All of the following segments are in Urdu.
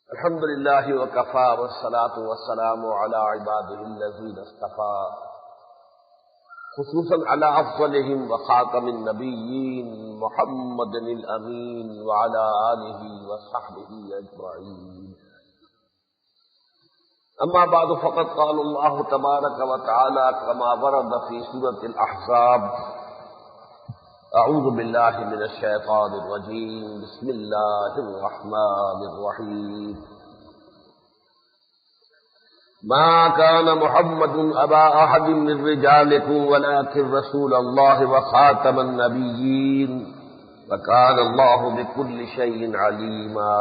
الحمد لله وكفى والصلاة والسلام على عباده الذين اصطفى خصوصا على أفضلهم وخاتم النبيين محمد الأمين وعلى آله وصحبه أجمعين. أما بعد فقد قال الله تبارك وتعالى كما ورد في سورة الأحزاب: أعوذ بالله من الشيطان الرجيم، بسم الله الرحمن الرحيم. ما كان محمد أبا أحد من رجالكم ولكن رسول الله وخاتم النبيين وكان الله بكل شيء عليما.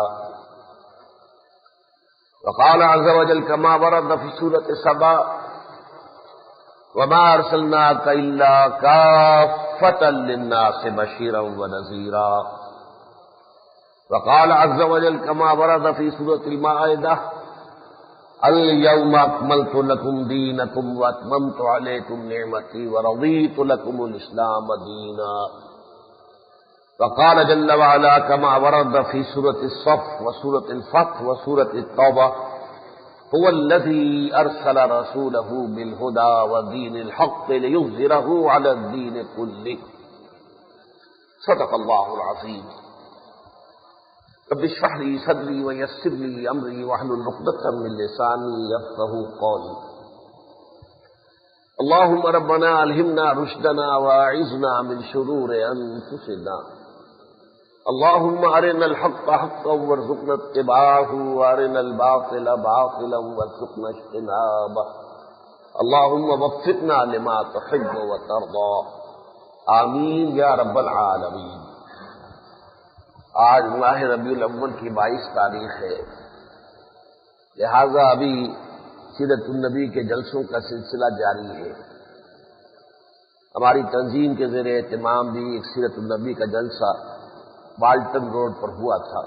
وقال عز وجل كما ورد في سورة سبا: وما أرسلناك إلا كافة للناس بشيرا ونذيرا. وقال عز وجل كما ورد في سورة المائدة: اليوم أكملت لكم دينكم وأتممت عليكم نعمتي ورضيت لكم الإسلام دينا. وقال جل وعلا كما ورد في سورة الصف وسورة الفتح وسورة التوبة: هو الذي أرسل رسوله بالهدى ودين الحق ليظهره على الدين كله. صدق الله العظيم. رب اشرح لي صدري ويسر لي أمري واحلل عقدة من لساني يفقهوا قولي. اللهم ربنا ألهمنا رشدنا وأعذنا من شرور أنفسنا. اللهم أرنا الحق حقا وارزقنا اتباعه وأرنا الباطل باطلا وارزقنا اجتنابه. اللهم وفقنا لما تحب وترضى. آمین یا رب العالمین. آج ماہ ربیع الاول کی 22 تاریخ ہے، لہذا ابھی سیرت النبی کے جلسوں کا سلسلہ جاری ہے. ہماری تنظیم کے زیر اہتمام بھی ایک سیرت النبی کا جلسہ بالٹن روڈ پر ہوا تھا.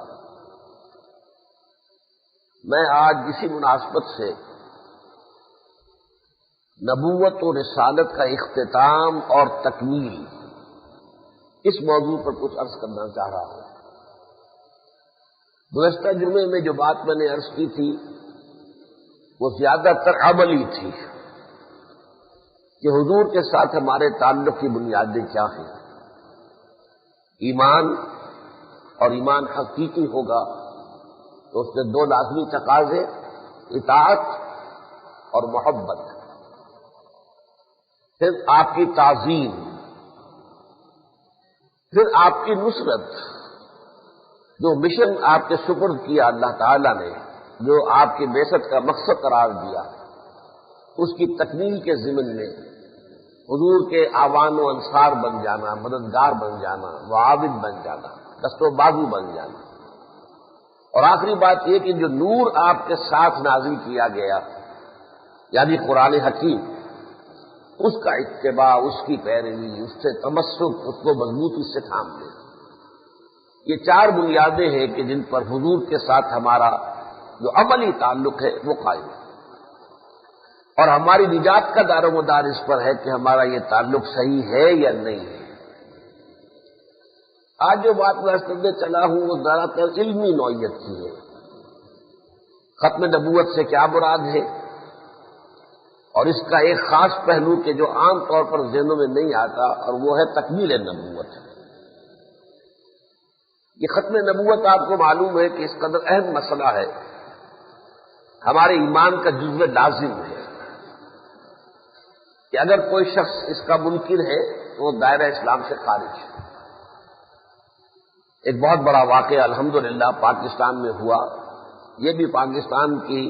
میں آج اسی مناسبت سے نبوت و رسالت کا اختتام اور تکمیل اس موضوع پر کچھ عرض کرنا چاہ رہا ہوں. گزشتہ جمعے میں جو بات میں نے عرض کی تھی وہ زیادہ تر عملی تھی کہ حضور کے ساتھ ہمارے تعلق کی بنیادیں کیا ہیں. ایمان، اور ایمان حقیقی ہوگا تو اس میں 2 لازمی تقاضے: اطاعت اور محبت. پھر آپ کی تعظیم، پھر آپ کی نصرت. جو مشن آپ کے سپرد کیا اللہ تعالیٰ نے، جو آپ کی بعثت کا مقصد قرار دیا، اس کی تکمیل کے ضمن میں حضور کے آوان و انصار بن جانا، مددگار بن جانا، معاون بن جانا، دست و بازو بن جانا. اور آخری بات یہ کہ جو نور آپ کے ساتھ نازل کیا گیا یعنی قرآن حکیم، اس کا اتباع، اس کی پیروی، اس سے تمسک، اس کو مضبوطی سے تھام لے. یہ 4 بنیادیں ہیں کہ جن پر حضور کے ساتھ ہمارا جو عملی تعلق ہے وہ قائم ہے، اور ہماری نجات کا دار و مدار اس پر ہے کہ ہمارا یہ تعلق صحیح ہے یا نہیں ہے. آج جو بات میں کرنے چلا ہوں وہ زیادہ تر علمی نوعیت کی ہے. ختم نبوت سے کیا مراد ہے، اور اس کا ایک خاص پہلو کہ جو عام طور پر ذہنوں میں نہیں آتا، اور وہ ہے تکمیل نبوت. یہ ختم نبوت آپ کو معلوم ہے کہ اس قدر اہم مسئلہ ہے، ہمارے ایمان کا جزو لازم ہے کہ اگر کوئی شخص اس کا منکر ہے تو وہ دائرہ اسلام سے خارج ہے. ایک بہت بڑا واقعہ الحمدللہ پاکستان میں ہوا. یہ بھی پاکستان کی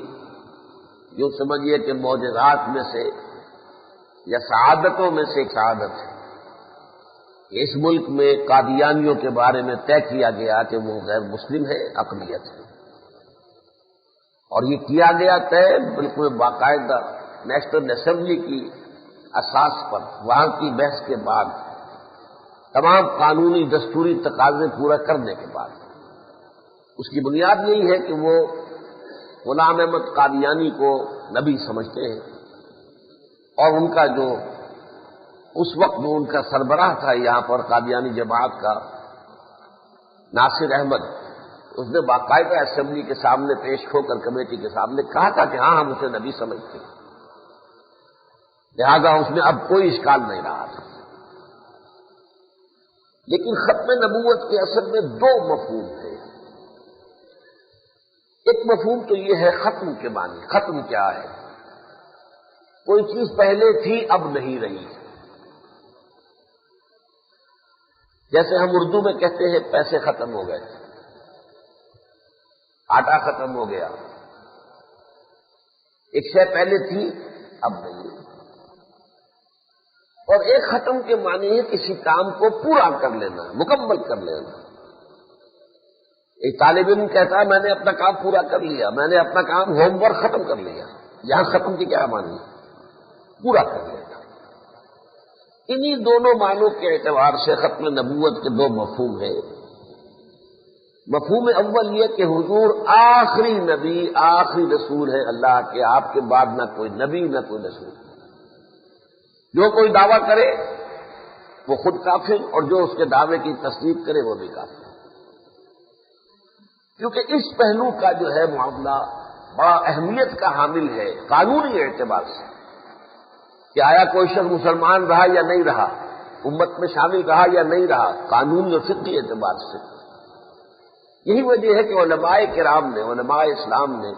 یوں سمجھیے کہ معجزات میں سے یا سعادتوں میں سے ایک سعادت ہے. اس ملک میں قادیانیوں کے بارے میں طے کیا گیا کہ وہ غیر مسلم ہے، اقلیت ہے. اور یہ کیا گیا طے بالکل باقاعدہ نیشنل اسمبلی کی اساس پر، وہاں کی بحث کے بعد، تمام قانونی دستوری تقاضے پورا کرنے کے بعد. اس کی بنیاد یہی ہے کہ وہ غلام احمد قادیانی کو نبی سمجھتے ہیں، اور ان کا جو اس وقت جو ان کا سربراہ تھا یہاں پر قادیانی جماعت کا، ناصر احمد، اس نے باقاعدہ اسمبلی کے سامنے پیش ہو کر کمیٹی کے سامنے کہا تھا کہ ہاں ہم اسے نبی سمجھتے ہیں، لہذا اس میں اب کوئی اشکال نہیں رہا تھا۔ لیکن ختم نبوت کے اصل میں دو مفہوم تھے۔ ایک مفہوم تو یہ ہے ختم کے معنی، ختم کیا ہے؟ کوئی چیز پہلے تھی اب نہیں رہی، جیسے ہم اردو میں کہتے ہیں پیسے ختم ہو گئے، آٹا ختم ہو گیا، ایک شے پہلے تھی اب نہیں رہی۔ اور ایک ختم کے معنی ہے کسی کام کو پورا کر لینا، مکمل کر لینا۔ ایک طالب علم کہتا ہے میں نے اپنا کام پورا کر لیا، میں نے اپنا کام ہوم ورک ختم کر لیا، یہاں ختم کی کیا معنی؟ پورا کر لینا۔ انہی دونوں معنوں کے اعتبار سے ختم نبوت کے دو مفہوم ہیں۔ مفہوم اول یہ کہ حضور آخری نبی، آخری رسول ہے اللہ کے، آپ کے بعد نہ کوئی نبی نہ کوئی رسول۔ جو کوئی دعویٰ کرے وہ خود کافر، اور جو اس کے دعوے کی تصدیق کرے وہ بھی کافر، کیونکہ اس پہلو کا جو ہے معاملہ بڑا اہمیت کا حامل ہے قانونی اعتبار سے، کہ آیا کوئی شخص مسلمان رہا یا نہیں رہا، امت میں شامل رہا یا نہیں رہا، قانونی اور فقہی اعتبار سے۔ یہی وجہ ہے کہ علماء کرام نے، علماء اسلام نے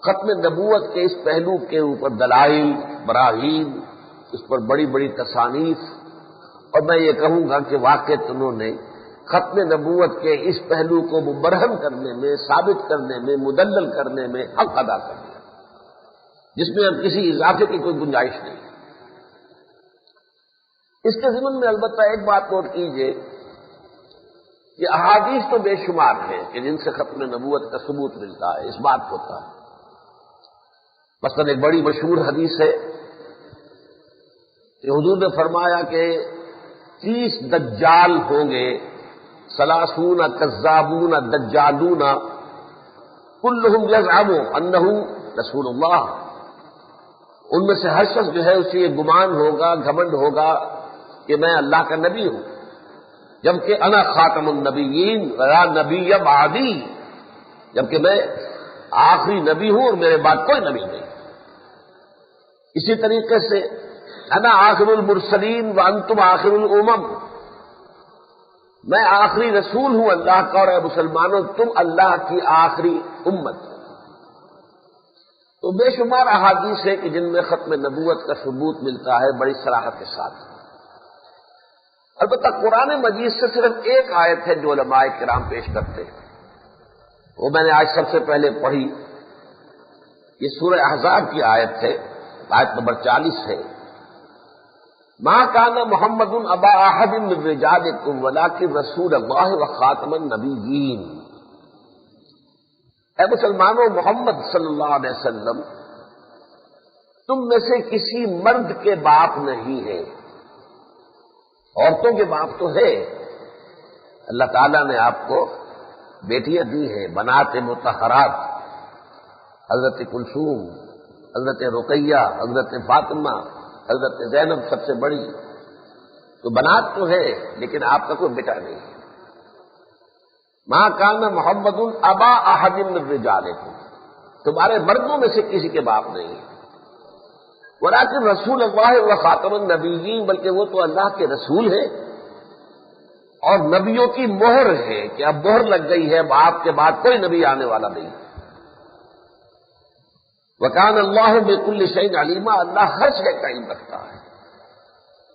ختم نبوت کے اس پہلو کے اوپر دلائل، براہین، اس پر بڑی بڑی تصانیف، اور میں یہ کہوں گا کہ واقعہ انہوں نے ختم نبوت کے اس پہلو کو مبرہن کرنے میں، ثابت کرنے میں، مدلل کرنے میں حق ادا کر دیا، جس میں اب کسی اضافے کی کوئی گنجائش نہیں۔ اس کے ضمن میں البتہ ایک بات نوٹ کیجیے کہ احادیث تو بے شمار ہیں کہ جن سے ختم نبوت کا ثبوت ملتا ہے، اس بات ہوتا ہے۔ مثلا ایک بڑی مشہور حدیث ہے کہ حضور نے فرمایا کہ 30 دجال ہوں گے، 30 کذابون دجالون کلہم یزعم انہ رسول اللہ۔ ان میں سے ہر شخص جو ہے اسے یہ گمان ہوگا، گھمنڈ ہوگا کہ میں اللہ کا نبی ہوں، جبکہ انا خاتم النبیین ولا نبی بعدی، جبکہ میں آخری نبی ہوں اور میرے بعد کوئی نبی نہیں۔ اسی طریقے سے انا آخر المرسلین وانتم آخر الامم، میں آخری رسول ہوں اللہ کا، اور اے مسلمانوں تم اللہ کی آخری امت۔ تو بے شمار احادیث ہے کہ جن میں ختم نبوت کا ثبوت ملتا ہے بڑی صراحت کے ساتھ۔ البتہ قرآن مجید سے صرف ایک آیت ہے جو علماء کرام پیش کرتے ہیں، وہ میں نے آج سب سے پہلے پڑھی، یہ سورہ احزاب کی آیت ہے، آیت نمبر 40 ہے۔ ما کان محمد ابا احد من رجالکم ولکن رسول اللہ وخاتم النبیین۔ اے مسلمانوں، محمد صلی اللہ علیہ وسلم تم میں سے کسی مرد کے باپ نہیں ہے، عورتوں کے باپ تو ہے، اللہ تعالیٰ نے آپ کو بیٹیاں دی ہیں، بنات مطہرات، حضرت کلثوم، حضرت رقیہ، حضرت فاطمہ، حضرت زینب سب سے بڑی، تو بنات تو ہے لیکن آپ کا کوئی بیٹا نہیں ہے۔ ما کان محمد ابا احد من رجالکم، تمہارے مردوں میں سے کسی کے باپ نہیں ہے، ولکن رسول اللہ و خاتم النبیین، بلکہ وہ تو اللہ کے رسول ہیں اور نبیوں کی مہر ہے کہ اب مہر لگ گئی ہے، اب آپ کے بعد کوئی نبی آنے والا نہیں۔ وکان اللہ بکل شیء علیما، اللہ ہر شے کا علم رکھتا ہے۔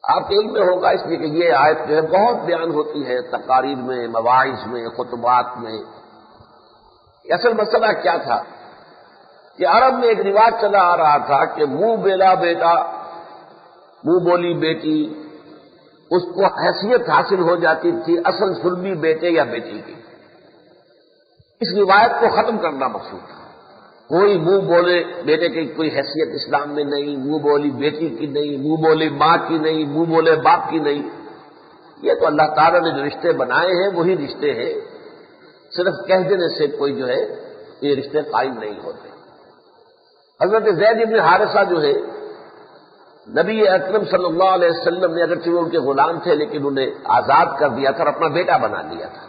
آپ کے علم میں ہوگا، اس لیے کہ یہ آیت جو ہے بہت بیان ہوتی ہے تقاریر میں، مواعظ میں، خطبات میں۔ اصل مسئلہ کیا تھا کہ عرب میں ایک رواج چلا آ رہا تھا کہ منہ بیلا بیٹا، منہ بولی بیٹی، اس کو حیثیت حاصل ہو جاتی تھی اصل سلبی بیٹے یا بیٹی کی۔ اس روایت کو ختم کرنا مقصود تھا۔ کوئی منہ بولے بیٹے کی کوئی حیثیت اسلام میں نہیں، منہ بولی بیٹی کی نہیں، منہ بولی ماں کی نہیں، منہ بولے باپ کی نہیں۔ یہ تو اللہ تعالیٰ نے جو رشتے بنائے ہیں وہی رشتے ہیں، صرف کہہ دینے سے کوئی جو ہے یہ رشتے قائم نہیں ہوتے۔ حضرت زید بن حارثہ جو ہے نبی اکرم صلی اللہ علیہ وسلم نے، اگرچہ وہ ان کے غلام تھے لیکن انہیں آزاد کر دیا تھا اور اپنا بیٹا بنا لیا تھا۔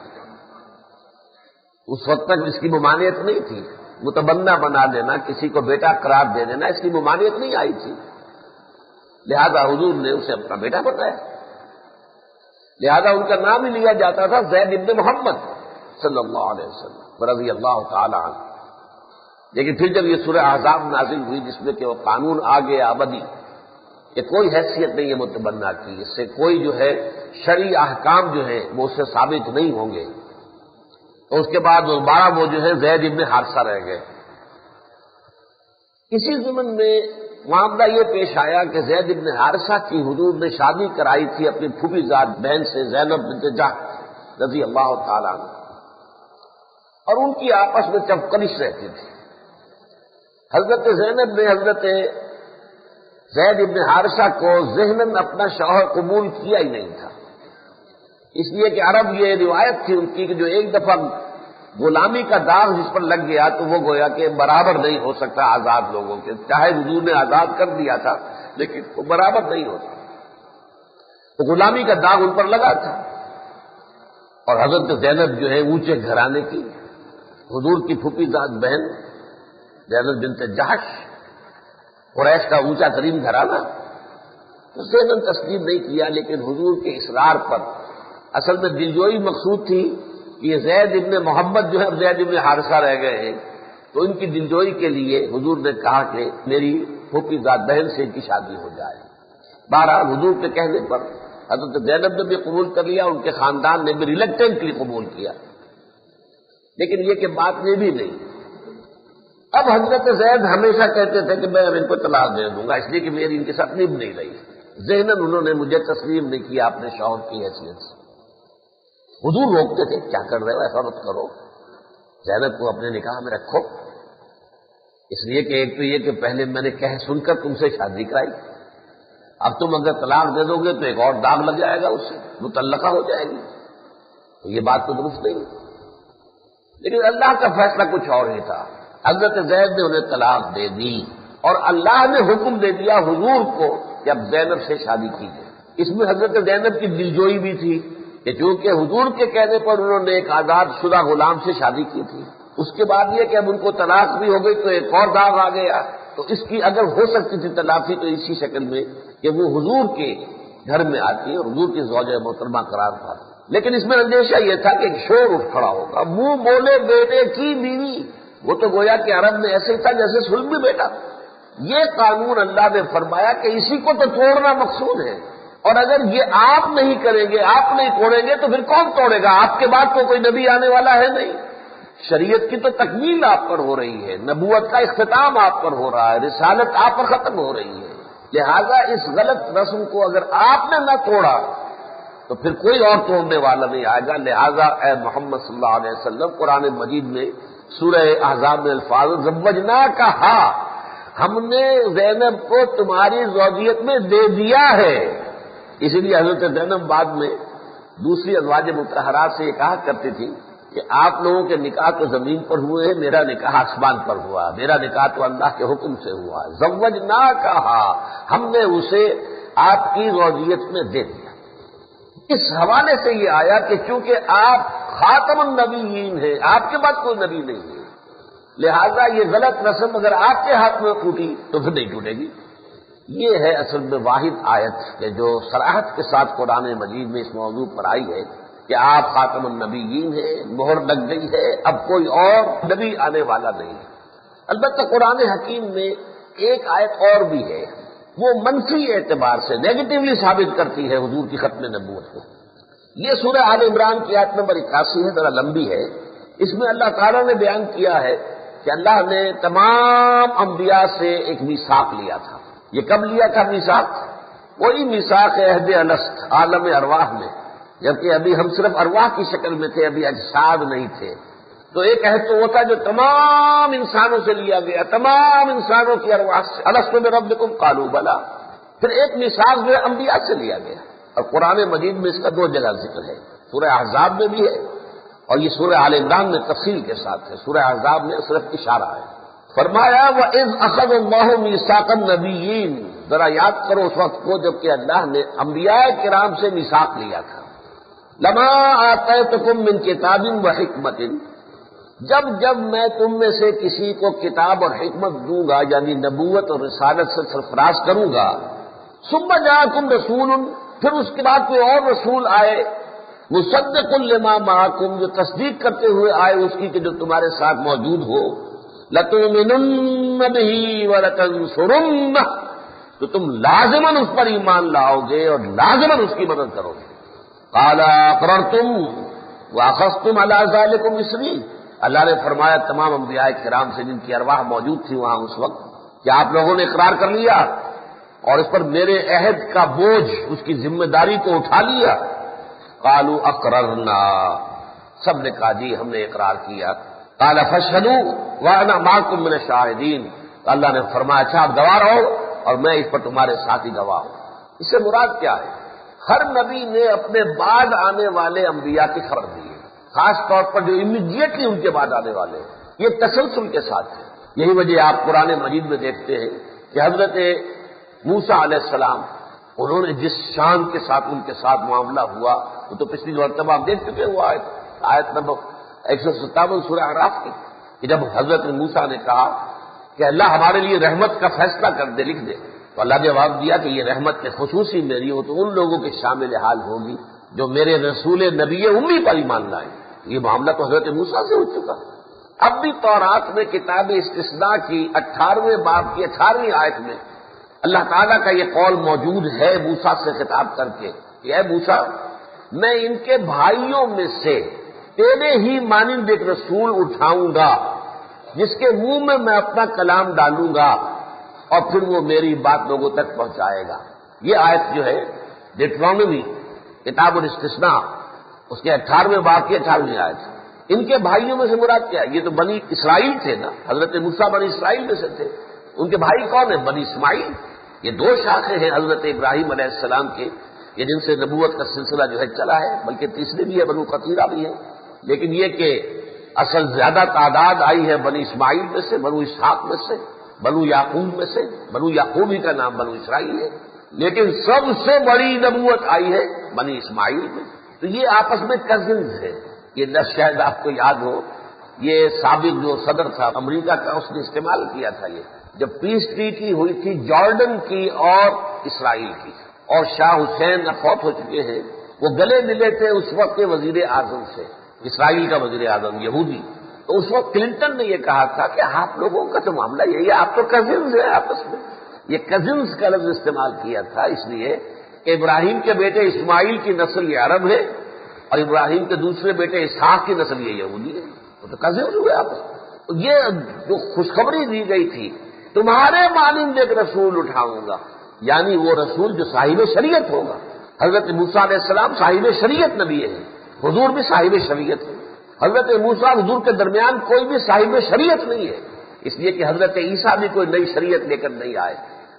اس وقت تک اس کی ممانعت نہیں تھی، متبنہ بنا دینا، کسی کو بیٹا قرار دے دینا، اس کی ممانعت نہیں آئی تھی، لہذا حضور نے اسے اپنا بیٹا بنایا، لہذا ان کا نام ہی لیا جاتا تھا زید ابن محمد صلی اللہ علیہ وسلم رضی اللہ تعالی عنہ۔ لیکن پھر جب یہ سورہ احزاب نازل ہوئی جس میں کہ وہ قانون آ گیا ابدی کہ کوئی حیثیت نہیں ہے متبنہ کی، اس سے کوئی جو ہے شرعی احکام جو ہے وہ اس سے ثابت نہیں ہوں گے، تو اس کے بعد دوبارہ وہ جو ہے زید ابن حارثہ رہ گئے۔ اسی ضمن میں معاملہ یہ پیش آیا کہ زید ابن حارثہ کی حضور نے شادی کرائی تھی اپنی پھوپھی زاد بہن سے زینب بنت جحش رضی اللہ تعالیٰ عنہ، اور ان کی آپس میں چپکلش رہتی تھی۔ حضرت زینب نے حضرت زید ابن حارثہ کو ذہناً اپنا شوہر قبول کیا ہی نہیں تھا، اس لیے کہ عرب یہ روایت تھی ان کی کہ جو ایک دفعہ غلامی کا داغ جس پر لگ گیا تو وہ گویا کہ برابر نہیں ہو سکتا آزاد لوگوں کے، چاہے حضور نے آزاد کر دیا تھا لیکن وہ برابر نہیں ہوتا، تو غلامی کا داغ ان پر لگا تھا۔ اور حضرت زینب جو ہے اونچے گھرانے کی، حضور کی پھوپھی زاد بہن زینب بنت جحش، قریش کا اونچا ترین گھرانہ، اس نے تسلیم نہیں کیا، لیکن حضور کے اصرار پر اصل میں دلجوئی مقصود تھی کہ یہ زید ابن محمد جو ہے زید ابن حارثہ رہ گئے ہیں، تو ان کی دلجوئی کے لیے حضور نے کہا کہ میری پھوپھی زاد بہن سے ان کی شادی ہو جائے۔ بہرحال حضور کے کہنے پر حضرت زینب نے بھی قبول کر لیا، ان کے خاندان نے بھی ریلیکٹنٹلی قبول کیا، لیکن یہ کہ بات میں بھی نہیں۔ اب حضرت زید ہمیشہ کہتے تھے کہ میں ان کو طلاق دے دوں گا، اس لیے کہ میری ان کے ساتھ نبھ نہیں رہی، ذہناً انہوں نے مجھے تسلیم نہیں کیا اپنے شوہر کی حیثیت سے۔ حضور روکتے تھے، کیا کر رہے ہو، ایسا مت کرو، زینب کو اپنے نکاح میں رکھو، اس لیے کہ ایک تو یہ کہ پہلے میں نے کہہ سن کر تم سے شادی کرائی، اب تم اگر طلاق دے دو گے تو ایک اور داغ لگ جائے گا، اس سے متعلقہ ہو جائے گی، تو یہ بات تو درست نہیں۔ لیکن اللہ کا فیصلہ کچھ اور ہی تھا، حضرت زید نے انہیں طلاق دے دی اور اللہ نے حکم دے دیا حضور کو کہ اب زینب سے شادی کیجیے۔ اس میں حضرت زینب کی دلجوئی بھی تھی کہ چونکہ حضور کے کہنے پر انہوں نے ایک آزاد شدہ غلام سے شادی کی تھی، اس کے بعد یہ کہ اب ان کو طلاق بھی ہو گئی تو ایک اور داغ آ گیا، تو اس کی اگر ہو سکتی تھی تلافی تو اسی شکل میں کہ وہ حضور کے گھر میں آتی اور حضور کی زوجہ محترمہ قرار تھا۔ لیکن اس میں اندیشہ یہ تھا کہ ایک شور اٹھ کھڑا ہوگا، منہ بولے بیٹے کی بیوی، وہ تو گویا کہ عرب میں ایسے تھا جیسے سلم میں بیٹا۔ یہ قانون اللہ نے فرمایا کہ اسی کو تو توڑنا مقصود ہے، اور اگر یہ آپ نہیں کریں گے، آپ نہیں توڑیں گے تو پھر کون توڑے گا؟ آپ کے بعد تو کوئی نبی آنے والا ہے نہیں، شریعت کی تو تکمیل آپ پر ہو رہی ہے، نبوت کا اختتام آپ پر ہو رہا ہے، رسالت آپ پر ختم ہو رہی ہے، لہذا اس غلط رسم کو اگر آپ نے نہ توڑا تو پھر کوئی اور توڑنے والا نہیں آئے گا۔ لہذا اے محمد صلی اللہ علیہ وسلم، قرآن مجید میں سورہ احزاب میں الفاظ زوجنا کہا، ہم نے زینب کو تمہاری زوجیت میں دے دیا ہے، اسی لیے حضرت زینب بعد میں دوسری ازواج مطہرات سے یہ کہا کرتی تھی کہ آپ لوگوں کے نکاح تو زمین پر ہوئے ہیں، میرا نکاح آسمان پر ہوا، میرا نکاح تو اللہ کے حکم سے ہوا۔ زوجنا کہا، ہم نے اسے آپ کی زوجیت میں دے دیا۔ اس حوالے سے یہ آیا کہ چونکہ آپ خاتم النبیین ہیں، آپ کے بعد کوئی نبی نہیں ہے، لہذا یہ غلط رسم اگر آپ کے ہاتھ میں ٹوٹی تو پھر نہیں ٹوٹے گی۔ یہ ہے اصل میں واحد آیت کہ جو صراحت کے ساتھ قرآن مجید میں اس موضوع پر آئی ہے کہ آپ خاتم النبیین ہیں، مہر لگ گئی ہے، اب کوئی اور نبی آنے والا نہیں ہے۔ البتہ قرآن حکیم میں ایک آیت اور بھی ہے، وہ منفی اعتبار سے نیگیٹولی ثابت کرتی ہے حضور کی ختم نبوت کو۔ یہ سورہ آل عمران کی آیت نمبر 81 ہے، ذرا لمبی ہے۔ اس میں اللہ تعالیٰ نے بیان کیا ہے کہ اللہ نے تمام انبیاء سے ایک میثاق لیا تھا۔ یہ کب لیا تھا میثاق؟ وہی میثاق عہد الست عالم ارواح میں، جبکہ ابھی ہم صرف ارواح کی شکل میں تھے، ابھی اجساد نہیں تھے۔ تو ایک عہد تو وہ تھا جو تمام انسانوں سے لیا گیا، تمام انسانوں کی ارواح سے، الست بربکم قالوا بلی۔ پھر ایک میثاق جو ہے انبیاء سے لیا گیا، اور قرآن مجید میں اس کا 2 جگہ ذکر ہے، سورہ احزاب میں بھی ہے اور یہ سورہ آل عمران میں تفصیل کے ساتھ ہے۔ سورہ احزاب میں صرف اشارہ ہے، فرمایا وَإِذْ أَخَذَ اللَّهُ مِيثَاقَ النَّبِيِّينَ، ذرا یاد کرو اس وقت کو جب کہ اللہ نے انبیاء کرام سے میثاق لیا تھا۔ لَمَا آتَيْتُكُم مِّن كِتَابٍ وَحِکْمَةٍ، جب جب میں تم میں سے کسی کو کتاب اور حکمت دوں گا، یعنی نبوت اور رسالت سے سرفراز کروں گا، ثم جاءکم رسول، پھر اس کے بعد کوئی اور رسول آئے، مصدق لما معکم، جو تصدیق کرتے ہوئے آئے اس کی کہ جو تمہارے ساتھ موجود ہو، لتؤمنن بہ ولتنصرنہ، تو تم لازماً اس پر ایمان لاؤ گے اور لازماً اس کی مدد کرو گے۔ قال اقررتم واخذتم علی ذلکم اصری، اللہ نے فرمایا تمام انبیاء کرام سے جن کی ارواح موجود تھی وہاں اس وقت، کہ آپ لوگوں نے اقرار کر لیا اور اس پر میرے عہد کا بوجھ، اس کی ذمہ داری کو اٹھا لیا؟ قالوا اقررنا، سب نے کہا جی ہم نے اقرار کیا۔ قال فاشهدوا وانا معكم من الشاهدين، اللہ نے فرمایا اچھا آپ گواہ رہو اور میں اس پر تمہارے ساتھ ہی گواہ ہوں۔ اس سے مراد کیا ہے؟ ہر نبی نے اپنے بعد آنے والے انبیاء کی خبر دی ہے، خاص طور پر جو امیڈیٹلی ان کے بعد آنے والے ہیں، یہ تسلسل کے ساتھ ہے۔ یہی وجہ آپ قرآن مجید میں دیکھتے ہیں کہ حضرت موسیٰ علیہ السلام، انہوں نے جس شان کے ساتھ ان کے ساتھ معاملہ ہوا وہ تو پچھلی مرتبہ آپ دیکھ چکے ہوا ہے، آیت نمبر 157 سورہ اعراف کی، کہ جب حضرت موسیٰ نے کہا کہ اللہ ہمارے لیے رحمت کا فیصلہ کر دے، لکھ دے، تو اللہ نے جواب دیا کہ یہ رحمت کے خصوصی میری ہو تو ان لوگوں کے شامل حال ہوگی جو میرے رسول نبی امی پر ایمان لائیں۔ یہ معاملہ تو حضرت موسیٰ سے ہو چکا۔ اب بھی تورات میں کتاب استثناء کی 18ویں باب کی 18ویں آیت میں اللہ تعالیٰ کا یہ قول موجود ہے موسیٰ سے خطاب کر کے کہ اے موسیٰ، میں ان کے بھائیوں میں سے تیرے ہی مانند ایک رسول اٹھاؤں گا جس کے منہ میں میں اپنا کلام ڈالوں گا اور پھر وہ میری بات لوگوں تک پہنچائے گا۔ یہ آیت جو ہے ڈیٹرانومی کتاب الاستثناء اس کے 18ویں باب کی 18ویں آیت، ان کے بھائیوں میں سے مراد کیا ہے؟ یہ تو بنی اسرائیل تھے نا، حضرت موسیٰ بنی اسرائیل میں سے تھے، ان کے بھائی کون ہیں؟ بنی اسماعیل۔ یہ دو شاخیں ہیں حضرت ابراہیم علیہ السلام کے، یہ جن سے نبوت کا سلسلہ جو ہے چلا ہے، بلکہ تیسری بھی ہے، بنو قتیلہ بھی ہے، لیکن یہ کہ اصل زیادہ تعداد آئی ہے بنی اسماعیل میں سے، بنو اسحاق میں سے، بنو یعقوب میں سے، بنو یعقوب ہی کا نام بنو اسرائیل ہے، لیکن سب سے بڑی نبوت آئی ہے بنی اسماعیل میں۔ تو یہ آپس میں کزنز ہے۔ یہ لفظ شاید آپ کو یاد ہو، یہ سابق جو صدر تھا امریکہ کا اس نے استعمال کیا تھا، یہ جب پیس ٹریٹی ہوئی تھی جارڈن کی اور اسرائیل کی، اور شاہ حسین فوت ہو چکے ہیں، وہ گلے ملے تھے اس وقت کے وزیر اعظم سے، اسرائیل کا وزیر اعظم یہودی، تو اس وقت کلنٹن نے یہ کہا تھا کہ آپ لوگوں کا تو معاملہ یہی ہے، آپ تو کزنز ہیں آپس میں۔ یہ کزنز کا لفظ استعمال کیا تھا اس لیے کہ ابراہیم کے بیٹے اسماعیل کی نسل یہ عرب ہے اور ابراہیم کے دوسرے بیٹے اسحاق کی نسل یہ یہودی ہے، تو کزنز ہوئے آپس میں۔ یہ جو خوشخبری دی گئی تھی تمہارے مانند ایک رسول اٹھاؤں گا، یعنی وہ رسول جو صاحب شریعت ہوگا۔ حضرت موسیٰ علیہ السلام صاحب شریعت نبی ہے، حضور بھی صاحب شریعت ہے۔ حضرت موسیٰ حضور کے درمیان کوئی بھی صاحب شریعت نہیں ہے، اس لیے کہ حضرت عیسیٰ بھی کوئی نئی شریعت لے کر نہیں آئے،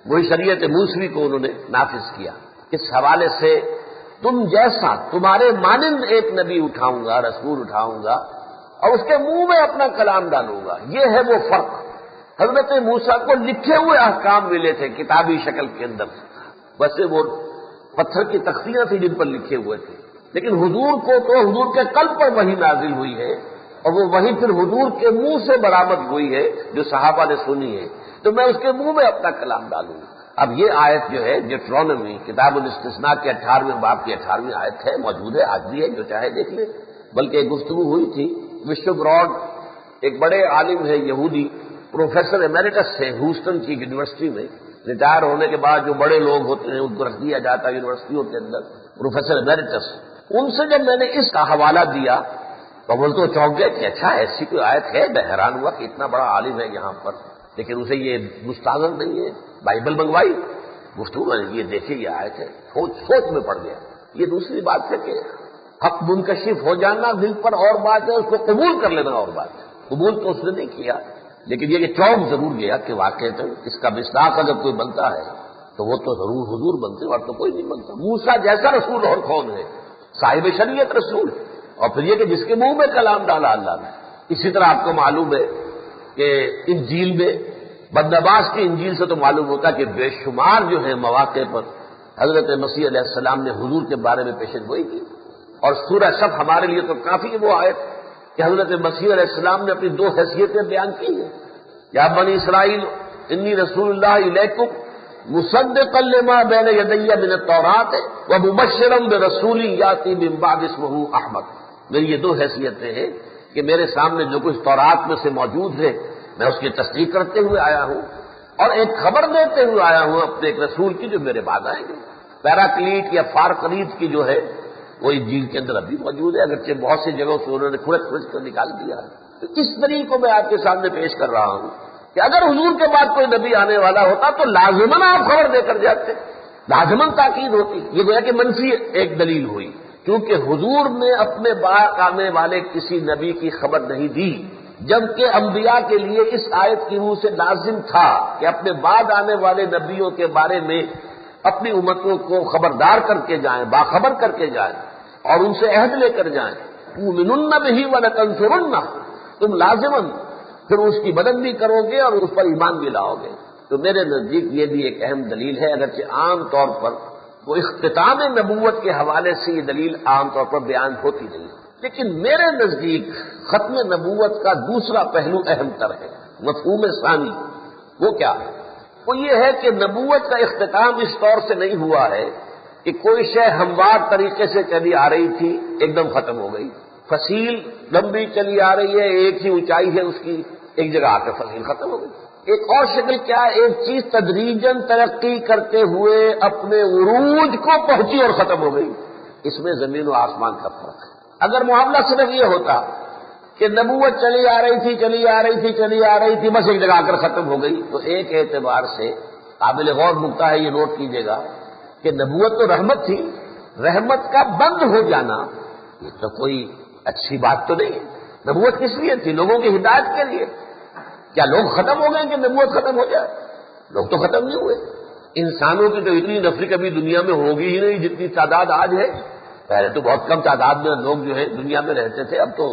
وہی شریعت موسوی کو انہوں نے نافذ کیا۔ اس حوالے سے تم جیسا تمہارے مانند ایک نبی اٹھاؤں گا، رسول اٹھاؤں گا اور اس کے منہ میں اپنا کلام ڈالوں گا۔ یہ ہے وہ فرق۔ حضرت موسیٰ کو لکھے ہوئے احکام ملے تھے کتابی شکل کے اندر، ویسے وہ پتھر کی تختیاں تھیں جن پر لکھے ہوئے تھے، لیکن حضور کو تو حضور کے قلب پر وحی نازل ہوئی ہے اور وہ وحی پھر حضور کے منہ سے برآمد ہوئی ہے جو صحابہ نے سنی ہے، تو میں اس کے منہ میں اپنا کلام ڈالوں گا۔ اب یہ آیت جو ہے ڈیٹرانومی کتاب الاستثناء کے 18ویں باب کی 18ویں آیت ہے، موجود ہے آج بھی ہے، جو چاہے دیکھ لے۔ بلکہ ایک گفتگو ہوئی تھی، وشو براڈ ایک بڑے عالم ہے یہودی، پروفیسر ایمیریٹس ہے ہیوسٹن کی یونیورسٹی میں، ریٹائر ہونے کے بعد جو بڑے لوگ ہوتے ہیں ان کو رکھ دیا جاتا ہے یونیورسٹیوں کے اندر، پروفیسر ایمیریٹس۔ ان سے جب میں نے اس کا حوالہ دیا تو بول تو چونک گئے کہ اچھا ایسی کوئی آیت ہے، میں حیران ہوا کہ اتنا بڑا عالم ہے یہاں پر، لیکن اسے یہ مستحضر نہیں ہے، بائبل منگوائی گفتگو میں یہ دیکھیے یہ آیت ہے، سوچ میں پڑ گیا۔ یہ دوسری بات ہے کہ حق منکشف ہو جانا دل پر اور بات ہے، اس کو قبول کر لینا اور بات ہے۔ قبول تو اس نے نہیں کیا، لیکن یہ کہ چونک ضرور گیا کہ واقعی تو اس کا مصداق اگر کوئی بنتا ہے تو وہ تو ضرور حضور بنتے، اور تو کوئی نہیں بنتا۔ موسیٰ جیسا رسول اور کون ہے؟ صاحب شریعت رسول، اور پھر یہ کہ جس کے منہ میں کلام ڈالا اللہ نے۔ اسی طرح آپ کو معلوم ہے کہ انجیل میں بندباس کی انجیل سے تو معلوم ہوتا ہے کہ بے شمار جو ہے مواقع پر حضرت مسیح علیہ السلام نے حضور کے بارے میں پیشن گوئی کی، اور سورہ صف ہمارے لیے تو کافی ہے وہ آیت کہ حضرت مسیح علیہ السلام نے اپنی دو حیثیتیں بیان کی ہیں. یا بنی اسرائیل انی رسول اللہ الیکم مصدقا لما بین یدی من التوراۃ ومبشرا برسول یاتی من بعد اسمہ احمد. میری یہ دو حیثیتیں ہیں کہ میرے سامنے جو کچھ تورات میں سے موجود ہے میں اس کی تصدیق کرتے ہوئے آیا ہوں اور ایک خبر دیتے ہوئے آیا ہوں اپنے ایک رسول کی جو میرے بعد آئیں گے. پیراکلیٹ یا فارکلیٹ کی جو ہے وہ انجیل کے اندر ابھی موجود ہے، اگرچہ بہت سی جگہوں سے انہوں نے کھرچ کر نکال دیا ہے. تو اس طریقے کو میں آپ کے سامنے پیش کر رہا ہوں کہ اگر حضور کے بعد کوئی نبی آنے والا ہوتا تو لازماً آپ خبر دے کر جاتے، لازماً تاکید ہوتی. یہ گویا کہ منفی ایک دلیل ہوئی، کیونکہ حضور نے اپنے بعد آنے والے کسی نبی کی خبر نہیں دی، جبکہ انبیاء کے لیے اس آیت کی روح سے لازم تھا کہ اپنے بعد آنے والے نبیوں کے بارے میں اپنی امتوں کو خبردار کر کے جائیں، باخبر کر کے جائیں اور ان سے عہد لے کر جائیں. تؤمنن بہ ولتنصرنہ، تم لازماً پھر اس کی مدد بھی کرو گے اور اس پر ایمان بھی لاؤ گے. تو میرے نزدیک یہ بھی ایک اہم دلیل ہے، اگرچہ عام طور پر وہ اختتام نبوت کے حوالے سے یہ دلیل عام طور پر بیان ہوتی نہیں، لیکن میرے نزدیک ختم نبوت کا دوسرا پہلو اہم تر ہے، مفہوم ثانی. وہ کیا ہے؟ وہ یہ ہے کہ نبوت کا اختتام اس طور سے نہیں ہوا ہے کہ کوئی شے ہموار طریقے سے چلی آ رہی تھی ایک دم ختم ہو گئی. فصیل لمبی چلی آ رہی ہے، ایک ہی اونچائی ہے اس کی، ایک جگہ آ کر فصیل ختم ہو گئی. ایک اور شکل کیا ہے؟ ایک چیز تدریجاً ترقی کرتے ہوئے اپنے عروج کو پہنچی اور ختم ہو گئی. اس میں زمین و آسمان کا فرق ہے. اگر معاملہ صرف یہ ہوتا کہ نبوت چلی آ رہی تھی بس ایک جگہ آ کر ختم ہو گئی، تو ایک اعتبار سے قابل غور نکتہ ہے، یہ نوٹ کیجیے گا کہ نبوت تو رحمت تھی، رحمت کا بند ہو جانا یہ تو کوئی اچھی بات تو نہیں ہے. نبوت کس لیے تھی؟ لوگوں کی ہدایت کے لیے. کیا لوگ ختم ہو گئے کہ نبوت ختم ہو جائے؟ لوگ تو ختم نہیں ہوئے. انسانوں کی تو اتنی نسل کبھی دنیا میں ہوگی ہی نہیں جتنی تعداد آج ہے. پہلے تو بہت کم تعداد میں لوگ جو ہے دنیا میں رہتے تھے، اب تو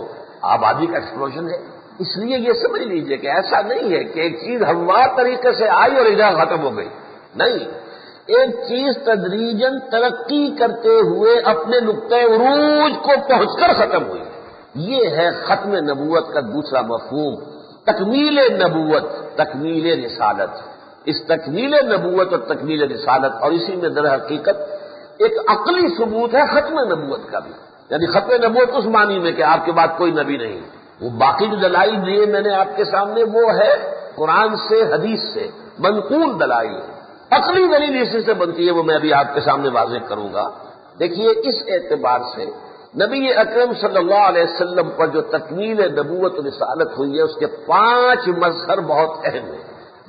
آبادی کا ایکسپلوژن ہے. اس لیے یہ سمجھ لیجئے کہ ایسا نہیں ہے کہ ایک چیز ہموار طریقے سے آئی اور ادھر ختم ہو گئی. نہیں، ایک چیز تدریجاً ترقی کرتے ہوئے اپنے نقطۂ عروج کو پہنچ کر ختم ہوئی. یہ ہے ختم نبوت کا دوسرا مفہوم، تکمیل نبوت، تکمیل رسالت. اس تکمیل نبوت اور تکمیل رسالت اور اسی میں در حقیقت ایک عقلی ثبوت ہے ختم نبوت کا بھی. یعنی ختم نبوت اس معنی میں کہ آپ کے بعد کوئی نبی نہیں. وہ باقی جو دلائل دیے میں نے آپ کے سامنے وہ ہے قرآن سے، حدیث سے منقول دلائل. عقلی دلیل اسی سے بنتی ہے، وہ میں ابھی آپ کے سامنے واضح کروں گا. دیکھیے اس اعتبار سے نبی اکرم صلی اللہ علیہ وسلم پر جو تکمیل نبوت و رسالت ہوئی ہے اس کے 5 مظہر بہت اہم ہیں.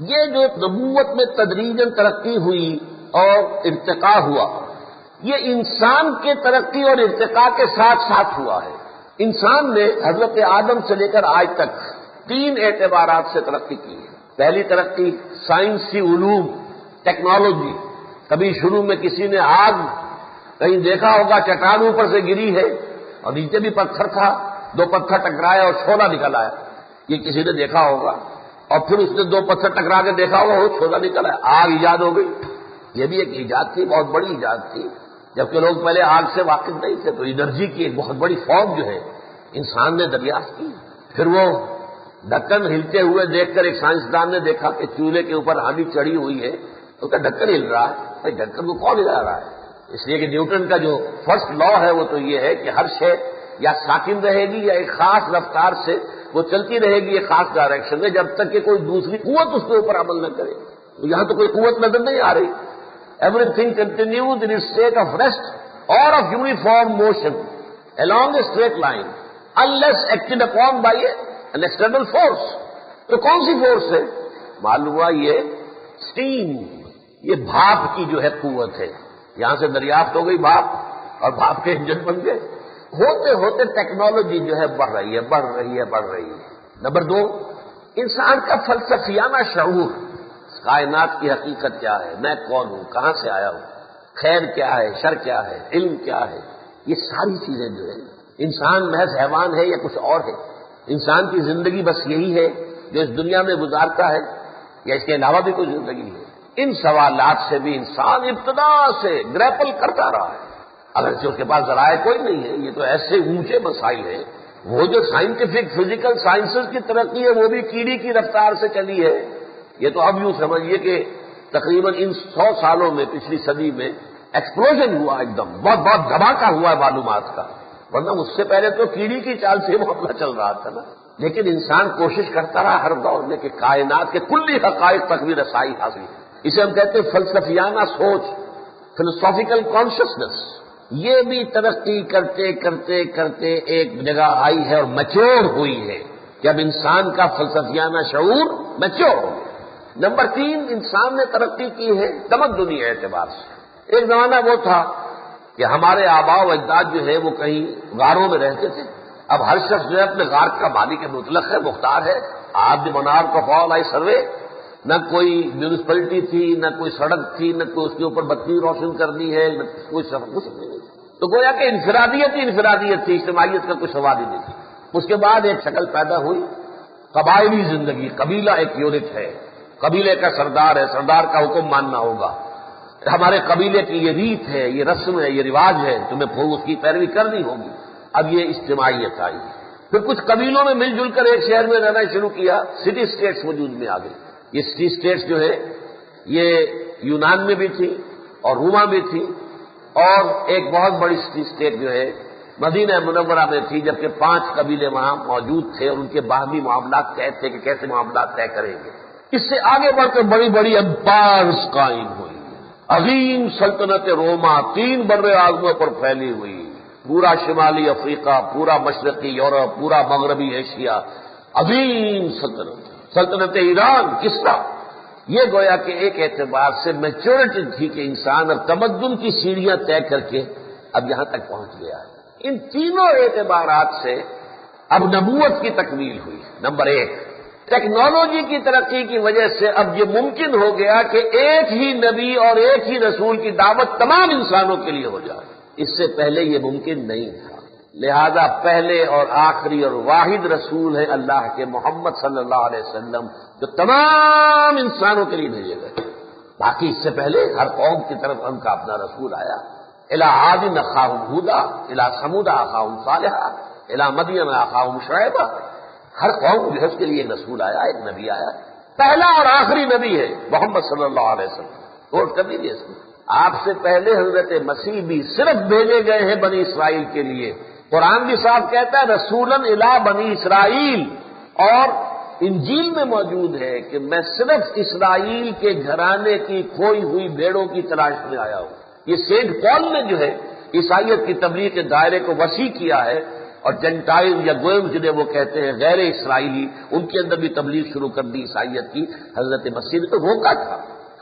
یہ جو نبوت میں تدریجاً ترقی ہوئی اور ارتقا ہوا، یہ انسان کے ترقی اور ارتقا کے ساتھ ساتھ ہوا ہے. انسان نے حضرت آدم سے لے کر آج تک 3 اعتبارات سے ترقی کی ہے. پہلی ترقی سائنسی علوم، ٹیکنالوجی. کبھی شروع میں کسی نے آگ کہیں دیکھا ہوگا، چٹان اوپر سے گری ہے اور نیچے بھی پتھر تھا، 2 پتھر ٹکرایا اور شعلہ نکل آیا. یہ کسی نے دیکھا ہوگا. اور پھر اس نے 2 پتھر ٹکرا کے دیکھا ہوگا، وہ شعلہ نکل آیا، آگ ایجاد ہو گئی. یہ بھی ایک ایجاد تھی، بہت بڑی ایجاد تھی. جبکہ لوگ پہلے آگ سے واقف نہیں تھے، تو انرجی کی ایک بہت بڑی فارم جو ہے انسان نے دریافت کی. پھر وہ ڈھکن ہلتے ہوئے دیکھ کر ایک سائنسدان نے دیکھا کہ چولہے کے اوپر ہانی چڑھی ہوئی ہے، تو کیا ڈھکن ہل رہا ہے؟ بھائی ڈھکن کو کون ہلا رہا ہے؟ اس لیے کہ نیوٹن کا جو فرسٹ لا ہے وہ تو یہ ہے کہ ہر شے یا ساکن رہے گی یا ایک خاص رفتار سے وہ چلتی رہے گی ایک خاص ڈائریکشن میں، جب تک کہ کوئی دوسری قوت اس کے اوپر عمل نہ کرے. تو یہاں تو کوئی قوت نظر نہیں آ رہی. Everything continues in its state of rest اور of uniform motion along a straight line unless acted upon by an external force. تو کون سی فورس ہے؟ معلوم ہوا یہ اسٹیم، یہ بھاپ کی جو ہے قوت ہے. یہاں سے دریافت ہو گئی بھاپ اور بھاپ کے انجن بن گئے. ہوتے ہوتے ٹیکنالوجی جو ہے بڑھ رہی ہے. نمبر 2، انسان کا فلسفیانہ شعور، کائنات کی حقیقت کیا ہے، میں کون ہوں، کہاں سے آیا ہوں، خیر کیا ہے، شر کیا ہے، علم کیا ہے، یہ ساری چیزیں جو ہے. انسان محض حیوان ہے یا کچھ اور ہے؟ انسان کی زندگی بس یہی ہے جو اس دنیا میں گزارتا ہے یا اس کے علاوہ بھی کوئی زندگی ہے؟ ان سوالات سے بھی انسان ابتدا سے گریپل کرتا رہا ہے، اگرچہ اس کے پاس ذرائع کوئی نہیں ہے. یہ تو ایسے اونچے مسائل ہیں وہ جو سائنٹیفک فزیکل سائنسز کی ترقی ہے وہ بھی کیڑی کی رفتار سے چلی ہے. یہ تو اب یوں سمجھیے کہ تقریباً ان 100 سالوں میں پچھلی صدی میں ایکسپلوژن ہوا، ایک دم بہت بہت دھماکہ ہوا ہے معلومات کا، ورنہ اس سے پہلے تو کیڑی کی چال سے معاملہ چل رہا تھا نا. لیکن انسان کوشش کرتا رہا ہر دور میں کہ کائنات کے کلی حقائق تک بھی رسائی حاصل. اسے ہم کہتے ہیں فلسفیانہ سوچ، فلسافیکل کانشسنس. یہ بھی ترقی کرتے کرتے کرتے ایک جگہ آئی ہے اور میچور ہوئی ہے کہ اب انسان کا فلسفیانہ شعور میچور ہو گیا. نمبر 3، انسان نے ترقی کی ہے تمدنی اعتبار سے. ایک زمانہ وہ تھا کہ ہمارے آباء و اجداد جو ہے وہ کہیں غاروں میں رہتے تھے. اب ہر شخص جو ہے اپنے غار کا مالک مطلق ہے، مختار ہے. آپ منار کو فال آئی سروے، نہ کوئی میونسپلٹی تھی، نہ کوئی سڑک تھی، نہ کوئی اس کے اوپر بتی روشن کرنی ہے، نہ کوئی کچھ نہیں. تو گویا کہ انفرادیت ہی انفرادیت تھی، اجتماعیت کا کوئی سوال ہی نہیں تھی. اس کے بعد ایک شکل پیدا ہوئی، قبائلی زندگی. قبیلہ ایک یونٹ ہے، قبیلے کا سردار ہے، سردار کا حکم ماننا ہوگا. ہمارے قبیلے کی یہ ریت ہے، یہ رسم ہے، یہ رواج ہے، تمہیں اس کی پیروی کرنی ہوگی. اب یہ اجتماعیت آئی. پھر کچھ قبیلوں میں مل جل کر ایک شہر میں رہنا شروع کیا، سٹی اسٹیٹس وجود میں آ گئی. یہ سٹی اسٹیٹس جو ہے یہ یونان میں بھی تھی اور روما بھی تھی، اور ایک بہت بڑی سٹی اسٹیٹ جو ہے مدینہ منورہ میں تھی، جبکہ 5 قبیلے وہاں موجود تھے اور ان کے باہمی معاملات طے تھے کہ کیسے معاملات طے کریں گے. اس سے آگے بڑھ کر بڑی بڑی امپائرز قائم ہوئی. عظیم سلطنت روما 3 بر اعظموں پر پھیلی ہوئی. پورا شمالی افریقہ، پورا مشرقی یورپ، پورا مغربی ایشیا، عظیم سلطنت ایران، کسرا. یہ گویا کہ ایک اعتبار سے میچورٹی تھی کہ انسان اب تمدن کی سیڑھیاں طے کر کے اب یہاں تک پہنچ گیا ہے. ان تینوں اعتبارات سے اب نبوت کی تکمیل ہوئی. نمبر 1، ٹیکنالوجی کی ترقی کی وجہ سے اب یہ ممکن ہو گیا کہ ایک ہی نبی اور ایک ہی رسول کی دعوت تمام انسانوں کے لیے ہو جائے. اس سے پہلے یہ ممکن نہیں تھا. لہذا پہلے اور آخری اور واحد رسول ہے اللہ کے محمد صلی اللہ علیہ وسلم، جو تمام انسانوں کے لیے بھیجے گئے. باقی اس سے پہلے ہر قوم کی طرف ان کا اپنا رسول آیا. الی عاد اخاہم ہودا، الی ثمود اخاہم صالحا، الی مدین اخاہم شعیبا. ہر قوم جو ہے اس کے لیے ایک رسول آیا، ایک نبی آیا. پہلا اور آخری نبی ہے محمد صلی اللہ علیہ وسلم. نوٹ کر لیجیے اس میں. آپ سے پہلے حضرت مسیح بھی صرف بھیجے گئے ہیں بنی اسرائیل کے لیے. قرآن بھی صاف کہتا ہے رسولاً الی بنی اسرائیل، اور انجیل میں موجود ہے کہ میں صرف اسرائیل کے گھرانے کی کھوئی ہوئی بھیڑوں کی تلاش میں آیا ہوں. یہ سینٹ پال نے جو ہے عیسائیت کی تبلیغ کے دائرے کو وسیع کیا ہے، اور جنٹائل یا گوئم جنہیں وہ کہتے ہیں غیر اسرائیلی، ان کے اندر بھی تبلیغ شروع کر دی عیسائیت کی. حضرت مسیح نے تو روکا تھا،